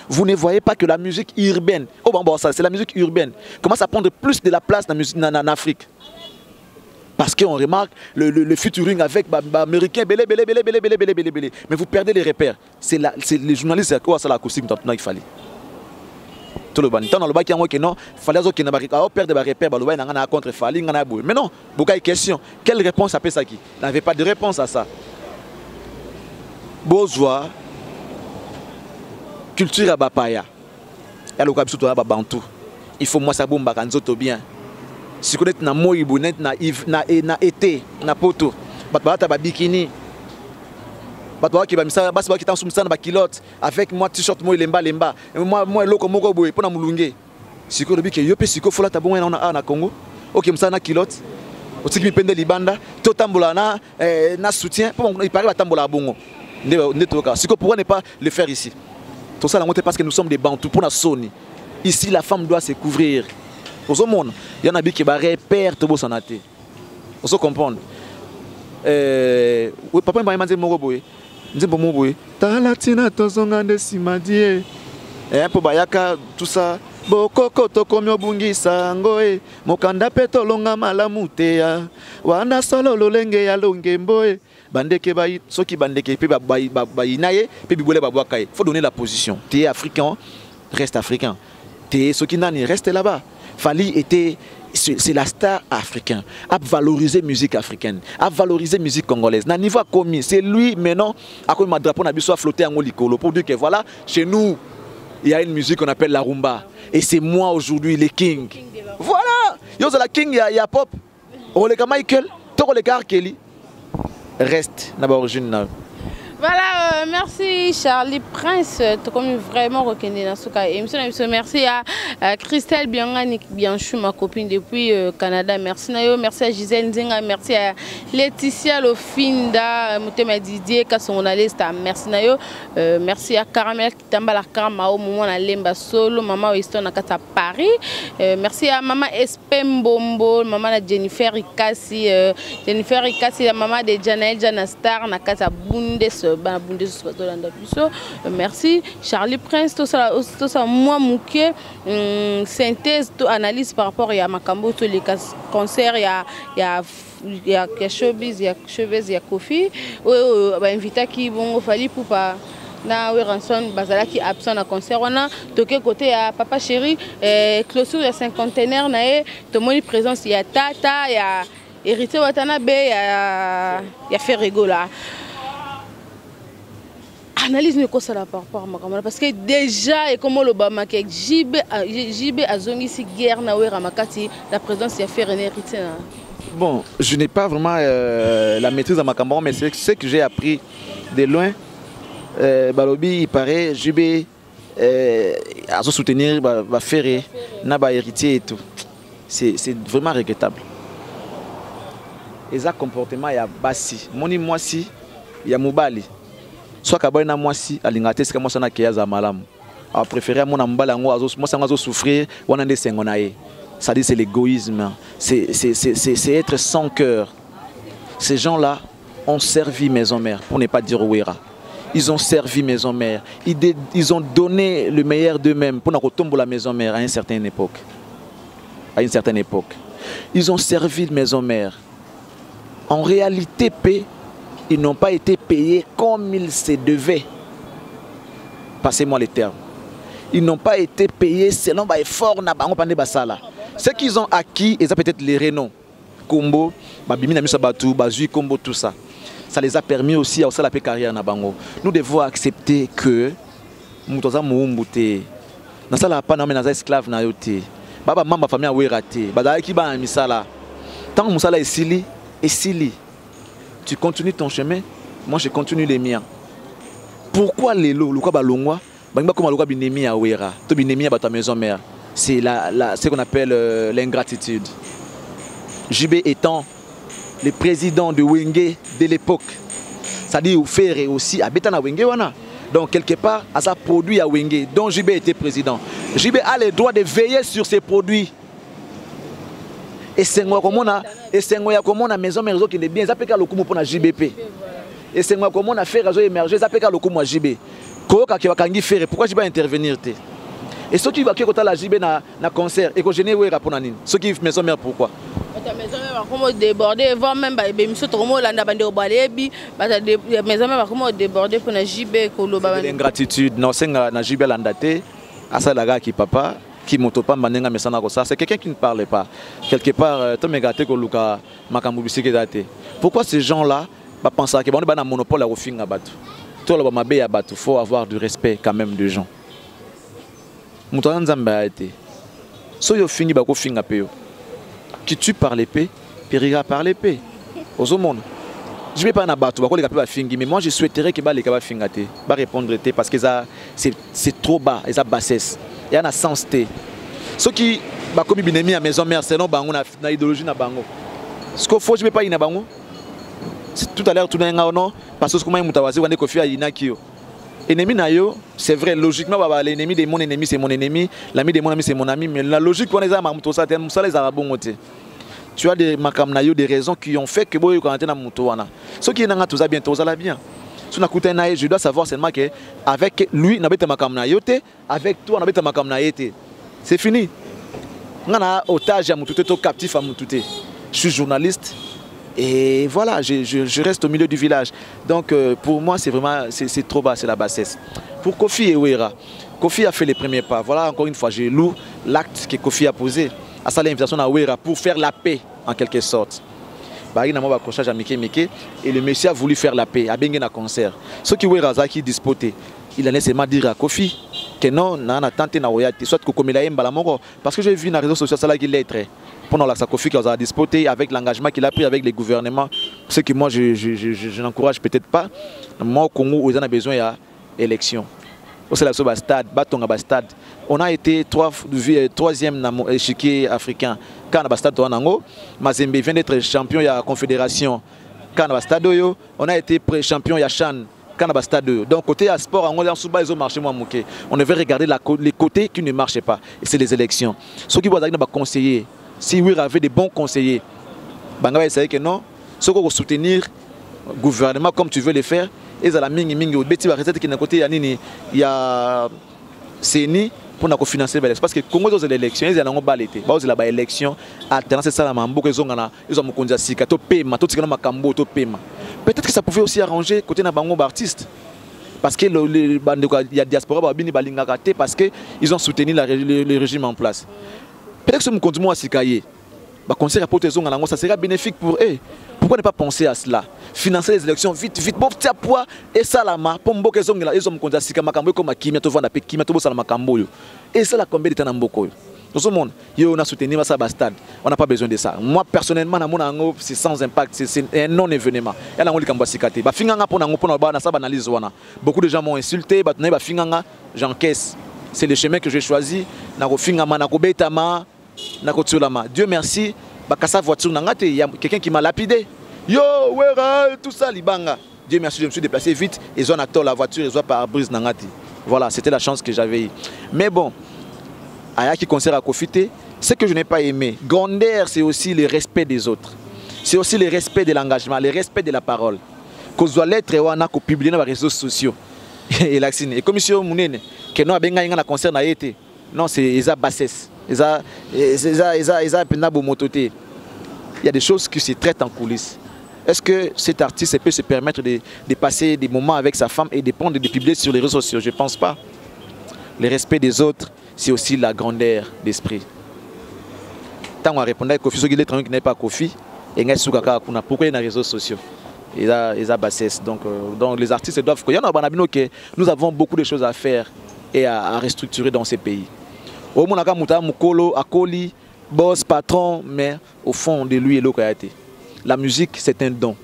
Vous ne voyez pas que la musique urbaine oh bon ça c'est la musique urbaine commence à prendre plus de la place dans la musique en Afrique. Parce qu'on remarque le featuring avec américain, mais vous perdez les repères. C'est les journalistes qui ont ça la acoustique il fallait. Tout le monde. Dans le bac il fallait perdre les repères, contre Fali, mais non, beaucoup de questions. Quelle réponse à ça qui? Il n'avait pas de réponse à ça. Bozoa, culture à Bapaya. Il faut moi ça bomba quand bien. Si vous êtes na moïbou, na été, na poto, batbata ba bikini, batwa qui ba misa, basi ba qui tansumisa na ba kilote, avec moi t-shirt moi lemba, moi loko moko boy pour na mulunge. Si vous êtes que yope si vous fola tabon na Congo, ok misa na kilote, otiki mi pende libanda, to tambola na soutien pour il paraît tambola bongo pourquoi ne pas le faire ici tout ça la montée parce que nous sommes des bantous pour la Sony ici la femme doit se couvrir aux monde il y en a qui va repère to bosanate vous comprendre oui papa m'a demandé mon boy nzembo mo boy ta latina tozonga ndesimadi pour bayaka tout ça bokoko tokomi obungisa ngoe mokanda pe tolonga malamu te ya wana solo lolenge ya longembo bandeke bayi soki bandeke pe bayinaye pe bibole babwaka faut donner la position t'es africain reste africain t'es soki nani reste là-bas Fally était c'est la star africaine à valoriser musique africaine à valoriser musique congolaise na niveau commis c'est lui maintenant à quoi ma drapeau na biso a flotté en likolo pour dire que voilà chez nous il y a une musique qu'on appelle la rumba et c'est moi aujourd'hui le king voilà yo la king il y a pop oleka Michael to oleka R. Kelly reste na origine. Voilà, merci Charlie Prince, tu comme vraiment reconnu dans ce cas. Et merci à Christelle Bianchou, ma copine depuis Canada. Merci Nayo, merci à Gisèle Nzinga, merci à Laetitia Lofinda, Moutema Didier, Kassonaliste, merci Nayo, merci à Caramel Kitamba la Karama au moment à Lemba Solo, Maman Winston à Kata Paris. Merci à Maman Espembombo, Maman Jennifer Ikasi, la maman de Janaël Janastar, na Kata Bundes. Merci Charlie Prince, tout ça moi mouké synthèse analyse par rapport à Makambo tous les concerts il y a showbiz il y a Kofi invité qui vont Fally pour pas na Ranson bazala qui absent à concert on a toqué côté à Papa Chéri clôture de 5 containers naé to moni présence il y a Tata il y a Hérité Watanabe il y a Ferrego là. Analyse ne cause la par rapport à Makamala parce que déjà et comme l'Obama qui JB a zongi si guerre na Ramakati la présence y a fait René Hérité. Bon, je n'ai pas vraiment la maîtrise à Makamala mais c'est ce que j'ai appris de loin. Balobi il paraît JB à soutenir va faire na ba héritier et tout. C'est vraiment regrettable. Et ça comportement il y a Bassi, moni moi si il y a Moubali. Soit kaboy na mwasi alingate sika mwasa na kiaza malamu a préféré mon mbala ngo azo mwasa ngazo souffrir wana nde sengo na ye ça dit c'est l'égoïsme c'est être sans cœur. Ces gens-là ont servi maison mère pour ne pas dire ouera. Ils ont servi maison mère, ils ont donné le meilleur d'eux-mêmes pour na kotombo la maison mère à une certaine époque. Ils ont servi maison mère. En réalité ils n'ont pas été payés comme ils se devaient. Passez-moi les termes. Ils n'ont pas été payés selon l'effort. Ce qu'ils ont acquis, ils ont peut-être les renoms. Combo, Bazui, Combo, tout ça. Ça les a permis aussi à la carrière. Nous devons accepter que nous sommes esclaves. Tant que Moussala est Sili, tu continues ton chemin, moi je continue les miens. Pourquoi les lots, le Kabalongwa, c'est ce qu'on appelle l'ingratitude. JB étant le président de Wenge de l'époque, c'est-à-dire faire aussi à Betana Wenge wana. Donc quelque part, à sa produit à Wenge, dont JB était président. JB a le droit de veiller sur ses produits. Et c'est moi comme on a maison mais qui est bien ça peut le coup pour la JBP et c'est moi comme on a fait réseau émerger ça peut le coup moi JB koka qui va kangi faire pourquoi je vais intervenir et ceux qui va qui côté la JB na concert et que je n'ai wera pour nani ceux qui maison mère pourquoi ta maison mère comment déborder voir même ba monsieur tomo landa bande obalebi maison mère comment déborder pour na JB ko lo ba ingratitude non c'est na JB landate asa la gars qui papa qui motopa manenga mesana ça c'est quelqu'un qui ne parle pas quelque part to megate ko luka makambu bisike date. Pourquoi ces gens-là pensent que bon na monopole à refinga batu to la mabe ya batu faut avoir du respect quand même de gens mutana nzamba été so yo fingi ba ko finga pe yo qui tue par l'épée périra par l'épée aux monde. Je vais pas na batu ba ko les ba fingi mais moi je souhaiterais que ba les ba finga te ba répondre te parce que ça c'est trop bas et ça bassesse. Il y a un sens T. Ceux qui sont à maison mère, c'est non bango na idéologie na bango. Ce qu'il faut, je ne vais pas y na bango. Tout à l'heure, tout le monde parce que comment il m'a Kofi Ayinaki. Ennemi nayo, c'est vrai, logiquement, l'ennemi de mon ennemi, c'est mon ennemi, l'ami de mon ami, c'est mon ami, mais la logique, on les a les Arabes. Tu as des makamnayo, des raisons qui ont fait que boy quand on a mutuana. Ce qui est dans tout ça bientôt, ça va bien. Je dois savoir seulement que avec lui, n'habite makamnayo, avec toi, n'habite makamnayo. C'est fini. On a otage à mututé, captif à mututé. Je suis journaliste. Et voilà, je reste au milieu du village. Donc pour moi, c'est vraiment c'est trop bas, c'est la bassesse. Pour Kofi Ewera, Kofi a fait les premiers pas. Voilà, encore une fois, j'ai lu l'acte que Kofi a posé à sa l'invitation à Ewera pour faire la paix, en quelque sorte. Il y a un accrochage à Mike et le monsieur a voulu faire la paix, a bien un concert. Ce qui Ewera qui disputé, il a nécessairement dire à Kofi que non, on a tenté na royauté, soit que comme il a aimé la mongo, parce que j'ai vu dans les réseaux sociaux ça là qu'il est très. Pendant la Kofi qui a disputé avec l'engagement qu'il a pris avec les gouvernements, ce que moi je n'encourage peut-être pas. Moi au Congo, on a besoin d'élections. C'est la stade, stade. On a été troisième dans l'échiquier africain. Quand on a stade Mazembe vient d'être champion de la confédération. Quand on a stade, on a été champion de la Chan. Donc côté sport, on devait regarder les côtés qui ne marchaient pas. Et c'est les élections. Ceux qui vont conseiller. Si oui, il avait des bons conseillers, Bangaba savait que non, ce qu'on soutenir le gouvernement comme tu veux le faire, et à la mingi au bêtis recette qui n'a côté il y a CENI pour nous financer parce que Congo dans les élections, ils ont balété. Bah la élection alternance ça la mambo que ils ont conduit sika to paiement, tout ce que makambo to paiement. Peut-être que ça pouvait aussi arranger côté na bango artiste. Parce que il y a diaspora babini balinga raté parce que ils ont soutenu le régime en place. Peut-être que si nous continuons à s'y cailler, ça sera bénéfique pour eux. Pourquoi ne pas penser à cela? Financer les élections vite, vite. Et ça, pour moi, ils ont comme et ça, la combien de temps dans ce monde, on a soutenu ça stade. On n'a pas besoin de ça. Moi, personnellement, c'est sans impact, c'est un non-événement. Beaucoup de gens m'ont insulté, j'encaisse. C'est le chemin que j'ai choisi. Dieu merci, il y a quelqu'un qui m'a lapidé. Yo, tout ça, libanga. Dieu merci, je me suis déplacé vite. Ils ont attendu la voiture, ils ont pare-brise nangati. Voilà, c'était la chance que j'avais eue. Mais bon, Aya qui concerne à Kofite, ce que je n'ai pas aimé, grandeur, c'est aussi le respect des autres. C'est aussi le respect de l'engagement, le respect de la parole. Qu'on doit l'être et on a publié dans les réseaux sociaux. Et comme M. Mounene, que nous avons un concert à été. Non, c'est Eza bassesse. Il y a des choses qui se traitent en coulisses. Est-ce que cet artiste peut se permettre de passer des moments avec sa femme et de prendre des publier sur les réseaux sociaux? Je ne pense pas. Le respect des autres, c'est aussi la grandeur d'esprit. Tant qu'on répondait à Kofi, ceux qui n'est pas Kofi, et pourquoi il y a des réseaux sociaux? Ils ont bassesse. Donc les artistes doivent. Nous avons beaucoup de choses à faire et à restructurer dans ces pays. Au monde, Akoli, boss, patron, mais au fond de lui et l'Okayate. La musique, c'est un don.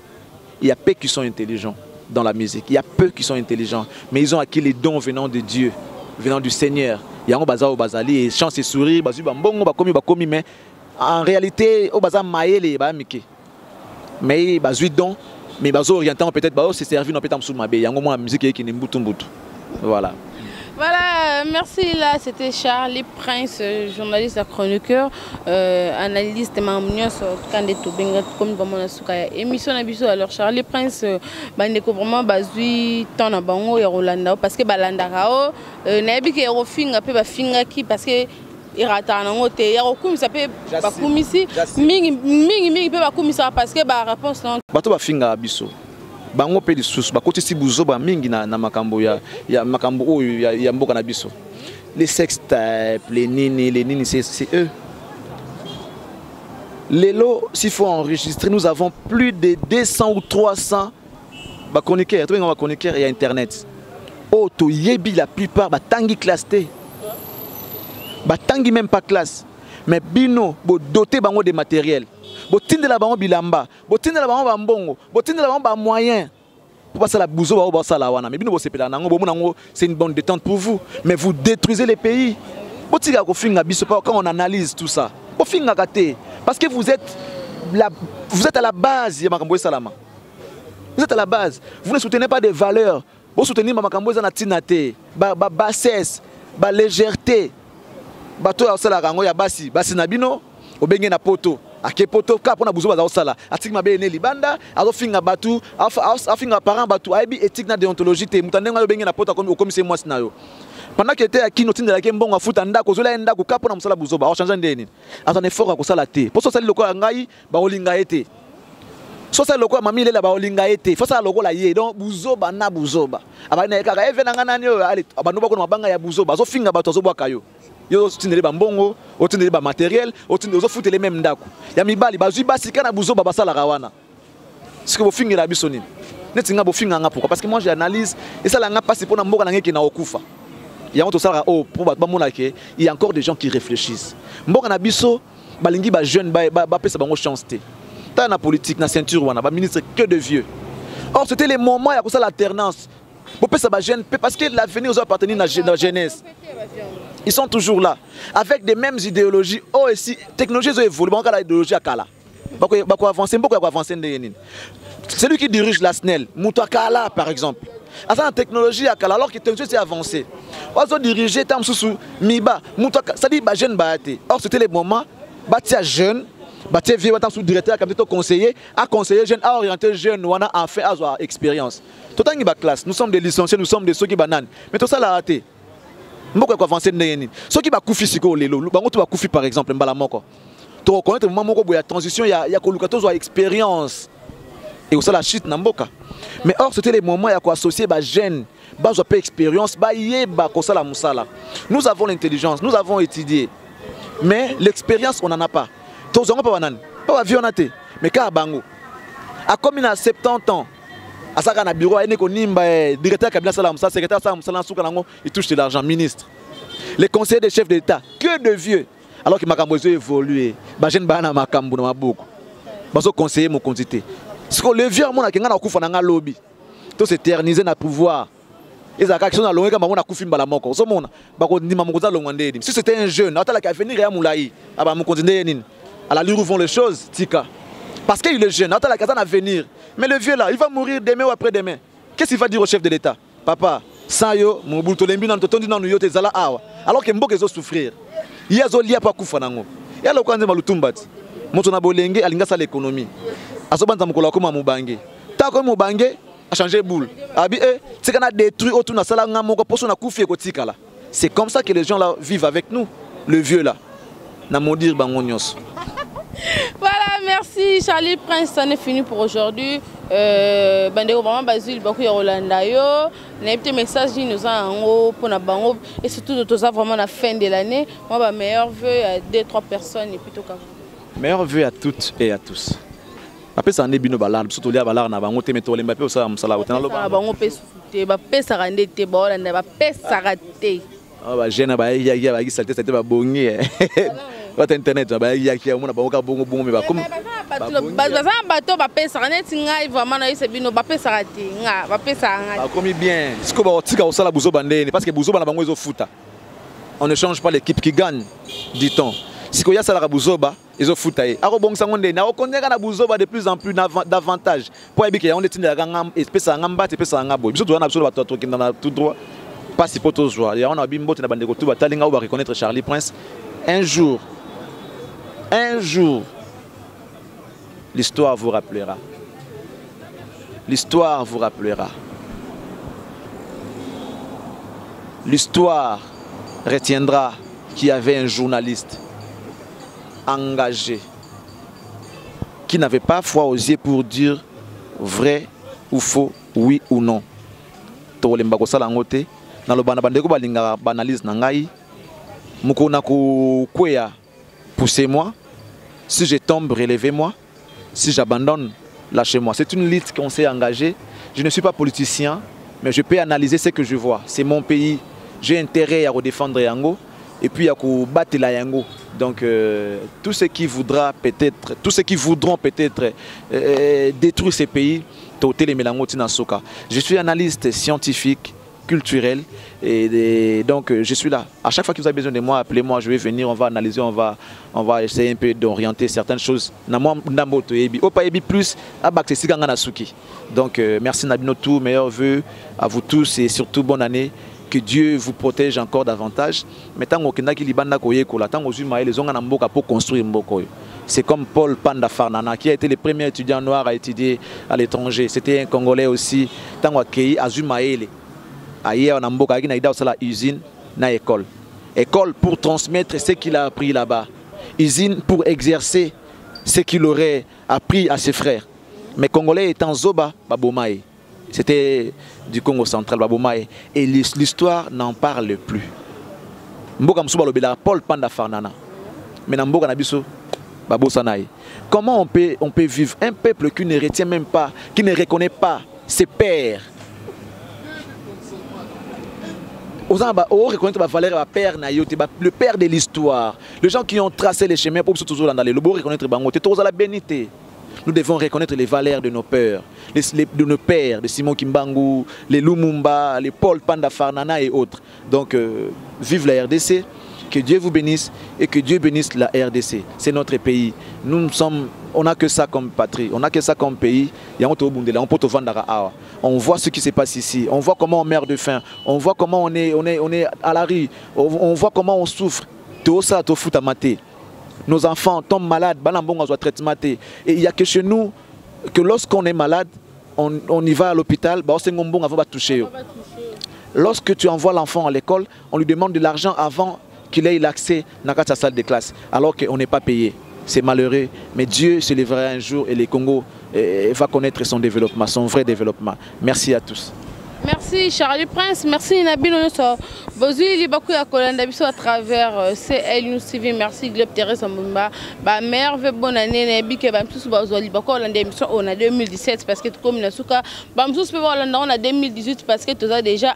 Il y a peu qui sont intelligents dans la musique. Il y a peu qui sont intelligents. Mais ils ont acquis les dons venant de Dieu, venant du Seigneur. Il y a un bazar au bazali, et chance et sourire, mais en réalité, au bazar maïle, mais il y a des dons, mais il orientant peut-être, c'est servi dans peut-être sous ma baie. Il y a un musique qui est mboutou. Voilà. Voilà, merci. Là, c'était Charlie Prince, journaliste, chroniqueur, analyste, mamnios, candidat, comme vraiment émission d'habitude. Alors, Charlie Prince, vraiment basé tant à Bango et Rolanda, parce que Balandara, n'abi qui est au finga, peu finga qui, parce que il rate en angote, il y a aucun ça peut pas comme ici, mingi peut pas comme ça parce que la réponse non. Bato ba finga abiso. Bango pe lisusu bakoti si buzo ba mingi na makambo ya makambo oyo ya mboka na biso. Les sextapes, les nini c'est eux. Les lots, s'il faut enregistrer, nous avons plus de 200 ou 300 chroniqueurs. Tout chroniqueurs et internet. Oh, to yebi la plupart batangi clasté. Batangi même pas classe. Mais bino bo doté bango de matériel. Bo tinde la bango bilamba, bo tinde la bango bambongo, bo tinde la bango ba moyen. Pour passer la bouzo ba ça la wana. Mais bino bo sepela nango bo nango, c'est une bonne détente pour vous, mais vous détruisez les pays. Bo tiga ko finga biso quand on analyse tout ça. Bo finga kate parce que vous êtes à la base ya makambo salama. Vous êtes à la base. Vous ne soutenez pas des valeurs. Vous soutenez Mamakambo na tinate, bassesse, légèreté. Bato ya osala rango ya basi nabino, obenge na poto. Ake poto ka pona buzo baza osala. Atik mabe ene libanda, azo finga batu, afinga parent batu, aibi éthique na déontologie te. Mutandenga obenge na poto comme commissaire moi sinayo. Pendant que était à qui notin de la mbongo afuta ndako zola ndako ka pona musala buzo ba changer ndeni. Azo effort ko sala te. Pour ça loko ngai ba olinga ete. So ça loko mami lela ba olinga ete. Faut ça loko la ye donc buzoba na buzoba. Abana ekaka eve na ngana nyo ale abanu ba ko mabanga ya buzoba. Azo finga bato azo bwaka yo. Yo tindele ba mbongo, o tindele ba matériel, o tindele zo futer les mêmes ndako. Ya mibali bazui basika na buzoba basala rawana. Ce que vous finir la bisonine. Netinga bo finga nga pourquoi? Parce que moi j'analyse et ça la nga passe pour na mboka na ngeki na okufa. Il y a un autre oh pour il y a encore des gens qui réfléchissent. Mboka na biso balingi ba jeune ba pesa bango chance té. Ta na politique na ceinture wana ba ministre que de vieux. Or c'était les moments ya ko ça l'alternance. Pour pesa ba jeune parce que l'avenir aux appartenir à la jeunesse. Ils sont toujours là avec des mêmes idéologies. Oh ici technologie ont évolué banka la idéologie akala. Bako avancer mboko ya avancer ndeni. C'est lui qui dirige la SNEL, Moutakala par exemple. À la technologie alors que technologie s'est avancée. On a dirigé tam sous Miba, Moutaka, ça dit jeune baté. Or c'était les moments batia jeune, batia vieux tam sous directeur comme conseiller, à conseiller jeune, à orienter jeune, on a en fait avoir expérience. Tout le temps classe, nous sommes des licenciés, nous sommes des ceux qui bananes. Mais tout ça l'a raté. Mboko ko avancer ndeni. Ceux qui ba koufi siko lelo, bango to ba koufi par exemple mbala moko. To reconnaître moment moko boya transition ya ko lukato zo expérience. Et aussi la chute n'amboka. Mais or c'était les moments où associer ba jeune, ba zo pas expérience, ba yeba ko sala musala. Nous avons l'intelligence, nous avons étudié. Mais l'expérience on n'en a pas. Tous on pas banane, pas vionaté. Mais ka bango. A comme il a 70 ans, à ça na bureau ene ko nimba directeur cabinet sala musala, secrétaire sala musala souka nango, il touche de l'argent ministre. Les conseillers des chefs d'État, que de vieux. Alors que makambo évolué, ba jeune ba na makambo na maboko. Ba zo conseiller mon quantité. Parce que le vieux monde qui a koufa na lobby to s'éterniser na pouvoir les actions na longa ba mona koufi mbala moko so mona ba ko ndima mokoza longwande si c'était un jeune atala ka venir ya moulayi aba mo continuer nini à la lure vont les choses tika parce qu'il est jeune atala ka na venir mais le vieux là il va mourir demain ou après demain qu'est-ce qu'il va dire au chef de l'État papa sans yo mo bulto lembi na totondi na yo te zala awa alors que mboka zo souffrir yazo lia pa koufa nango ya lo kwanze malutumbati moto na bolenge alinga sa l'économie asobanza mukolo akoma mubange ta ko mubange a changé boule abi c'est qu'on a détruit autour na sala nga moko poso na kufi ko tikala. C'est comme ça que les gens là vivent avec nous, le vieux là na modir bango nyos. Voilà, merci Charlie Prince, ça est fini pour aujourd'hui. Bandeko vraiment Basile beaucoup ya Rolanda yo, na petit message nous a en haut pour na bango et surtout de tout ça vraiment la fin de l'année. Moi ba meilleur vœu à 2-3 personnes et plutôt qu'à vous. Meilleur vœu à toutes et à tous. Après ça ne bino balard surtout les balard na bango te meto le mbappé ça musala otana lo bango pe ba pesa rande te ba Rolanda ba pesa raté. Ah ba jeune ba ya ba salté c'était ba bongi. Votre internet ba ya ki amona bango ka bongo bongo me ba comme bato ba pesa rande tinga vraiment na yese bino ba pesa raté nga ba pesa nga. Ba comme bien. Ce que ba tika osala buzo bandeni parce que buzo bana bango ezo futa. On ne change pas l'équipe qui gagne, dit-on. Si il y a ça la buzoba, ils ont foutu. Alors bon ça on est, on connaît la buzoba de plus en plus davantage. Pour éviter on est une gangam, espèce en gamba, espèce en gabo. Bisous on a absolument pas tout qui dans tout droit. Pas si potos joie. Il y a on a bimbo na bande tout batalinga on va reconnaître Charlie Prince. Un jour, l'histoire vous rappellera. L'histoire vous rappellera. L'histoire retiendra qu'il y avait un journaliste engagé qui n'avait pas foi aux yeux pour dire vrai ou faux, oui ou non. Tolemba ko sala ngote na lo bana bandeko balinga banalise na ngai mukona ko kweya poussez-moi, si je tombe relevez-moi, si j'abandonne lâchez-moi. C'est une lutte qu'on s'est engagé. Je ne suis pas politicien mais je peux analyser ce que je vois. C'est mon pays, j'ai intérêt à redéfendre Yango et puis à battre la Yango. Donc tout ce qui voudra peut-être, tous ceux qui voudront peut-être détruire ces pays, je suis analyste scientifique culturel. Et donc, je suis là. À chaque fois que vous avez besoin de moi, appelez-moi, je vais venir, on va analyser, on va essayer un peu d'orienter certaines choses. Donc, merci Nabino, tout, meilleurs vœux à vous tous et surtout bonne année. Que Dieu vous protège encore davantage. Mais tant que pour construire Mboko. C'est comme Paul Panda Farnana qui a été le premier étudiant noir à étudier à l'étranger. C'était un Congolais aussi. Tant que Azumaele. Ailleurs en Mboka, il y a une usine, une école. École pour transmettre ce qu'il a appris là-bas. Usine pour exercer ce qu'il aurait appris à ses frères. Mais Congolais étant Zoba, Babomae. C'était du Congo central, Babomae. Et l'histoire n'en parle plus. Mboka Msuba Lobela, Paul Panda Farnana. Mais Mboka Nabiso, Babo Sanaï. Comment on peut vivre un peuple qui ne retient même pas, qui ne reconnaît pas ses pères? Le père de l'histoire, les gens qui ont tracé les chemins pour toujours dans les lobos reconnaître Bangote, tous à la bénité. Nous devons reconnaître les valeurs de nos pères, de nos pères, de Simon Kimbangu, les Lumumba, les Paul Panda Farnana et autres. Donc, vive la RDC, que Dieu vous bénisse et que Dieu bénisse la RDC. C'est notre pays. On n'a que ça comme patrie, on n'a que ça comme pays. On voit ce qui se passe ici, on voit comment on meurt de faim, on voit comment on est à la rue, on voit comment on souffre. Tout ça, tout fout à mater. Nos enfants tombent malades, et il n'y a que chez nous que lorsqu'on est malade, on y va à l'hôpital, lorsque tu envoies l'enfant à l'école, on lui demande de l'argent avant qu'il ait l'accès dans sa salle de classe, alors qu'on n'est pas payé. C'est malheureux, mais Dieu se lèvera un jour et le Congo va connaître son développement, son vrai développement. Merci à tous. Merci Charlie Prince, merci Nabino Noso. Bozui Libakou ya Kolanda biso à travers CL News TV, merci Globe Teresa Mumba. Ba merve bonne année Nabi ke ba tous bazwa Libakou Kolanda émission on a 2017 parce que comme Nasuka ba tous peut Kolanda on a 2018 parce que tout ça déjà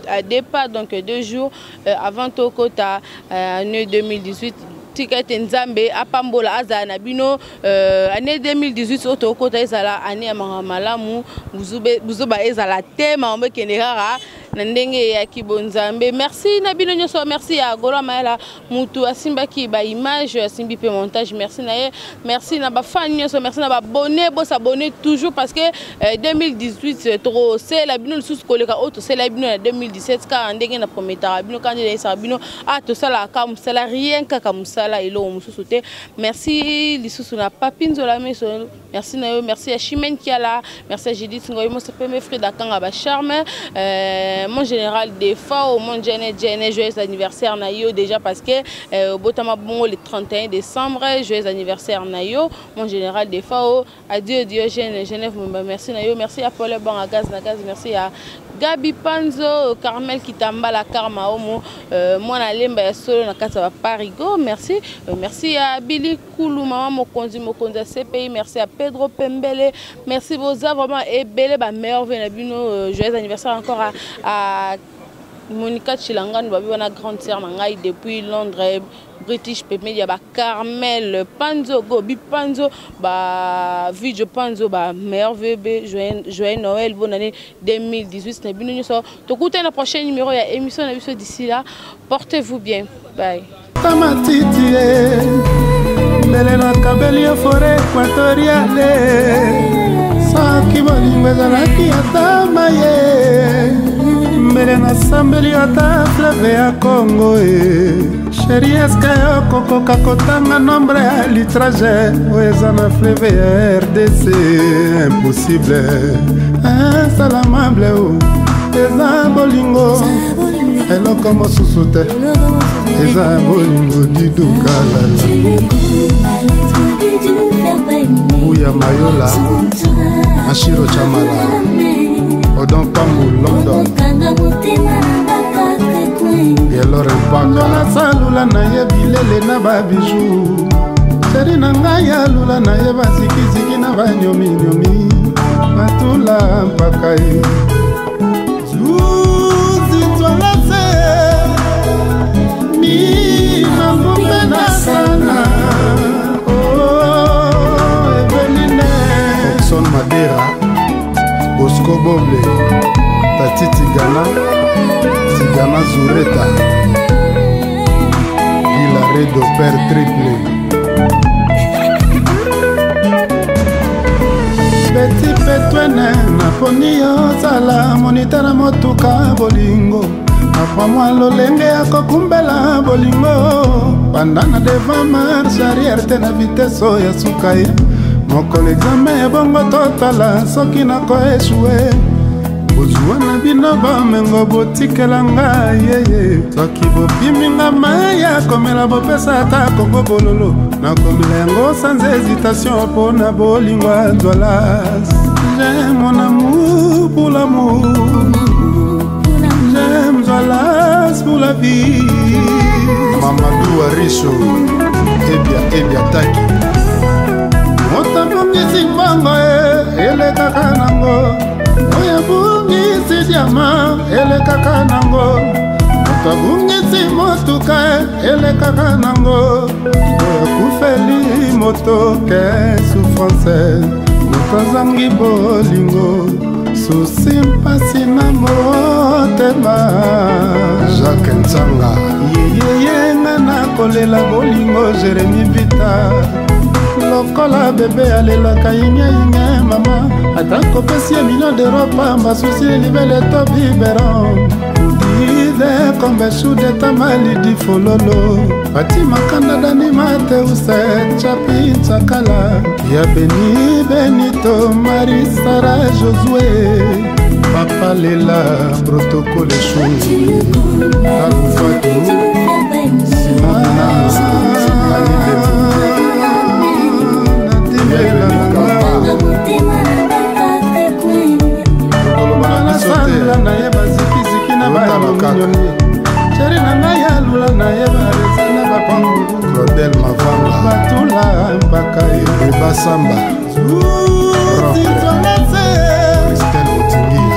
à départ donc 2 jours avant Tokota année 2018. Tikete Nzambe apambola aza na bino année 2018 auto kota ezala année ya malamu buzuba ezala tema mbe kenera na ndenge ya kibonzambe. Merci na bino nyoso, merci à Gora Maela mutu asimbaki ba image asimbi pe montage, merci na ye, merci na ba fan nyoso, merci na ba abonné bo s'abonner toujours parce que 2018 trop c'est la bino sous koleka auto c'est la bino na 2017 ka ndenge na prometara bino quand il sa bino a to sala ka musala rien ka musala ilo mususuté. Merci lisusu na papinzo la meso, merci na yo, merci à Chimène Kiala, merci à Judith Ngoyimo sepe me Frida Kanga ba charme. Mon général des FAO, mon joyeux anniversaire Nayo déjà parce que Botama Bongo le 31 décembre, joyeux anniversaire Nayo, mon général des FAO, adieu Diogène Genève, merci Nayo, merci à Paul Bon à Gaz, merci à Gabi Panzo, Carmel Kitamba, la Karma Omo, moi Nalemba Solo Nakasa Parigo, merci, merci à Billy Koulou, maman Mokonzi Mokonza CPI, merci à Pedro Pembele, merci Boza, vraiment et belle, merveille, joyeux anniversaire encore à Monica Chilangan, ma grande sœur depuis Londres, British Media, Carmel Panzo, Gobi Panzo, Vidjo Panzo, merveilleux, joyeux Noël, bonne année 2018. T'écoutez la prochaine numéro, il y a émission d'ici là. Portez-vous bien. Bye. Mbele na sambeli ata fleuve ya Congo Chérie eske yo kokoka kotanga nombre ya litrage oeza na fleuve ya RDC impossible insalamable eza bolingo eloko mosusu te eza bolingo didukalala Buya Mayola Ashiro Chamala Odon Pambu London Yelore Mpaka na salula na ye bilele na babiju Seri na ngai ya lula na ye bazikiziki na banyomi nyomi Matula mpaka ye Zuzi twalase Mi mambupe na sana Oh Eveline Oxon Madera Bosco Boble Tati Tigana Zureta Hilary Doper Triple Beti Petwene naponi ozala monitara motuka bolingo apamwa lolenge ya kokumbela bolingo pandana devant marche arrière te na vitesse ya suka ye mokolo examen ebongo totala soki nakoeshue bozwa na bino bomengo botikela ngai yeye soki bopiminga mai ya komela bopesa ata kongo bololo nakomela yango sans hésitation mpona bolingo azwalas j'aime mon amour pour l'amour j'aime Zolas pour la vie Mamadou Arisho Ebia Taki Motabungisi bango ele kaka nango Oya bungisi diama ele kaka nango Motabungisi motuka ele kaka nango Oya kufeli moto ke souffrance Motazangi bolingo Susi mpasi na motema Jacques Nzanga Yeye ngana kolela bolingo Jérémy Vita Lokola bebe alelaka inye mama Atako pesi $1 million pamba Susi libele to biberon Dide kombe shude tamali di fololo Pati makanda dani mate use chapi nchakala Ya Beni Benito Marisara Josué Papa Lela protocole chou Akufatu Simona Nadimela Nasala na yeba ziki na bayo Cheri na naya lula na yeba rezana bapangu Claudel Mavanga Batula mpaka Eba Samba Christelle Otingia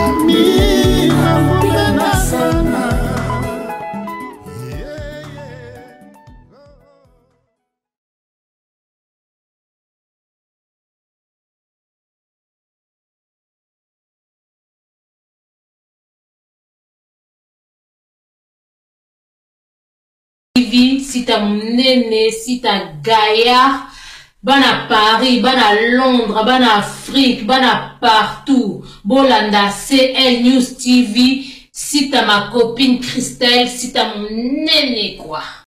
Sita Munene, Sita Gaïa, bana Paris, bana Londres, bana Afrique, bana partout. Bolanda CL News TV, Sita ma copine Christelle, Sita Munene quoi.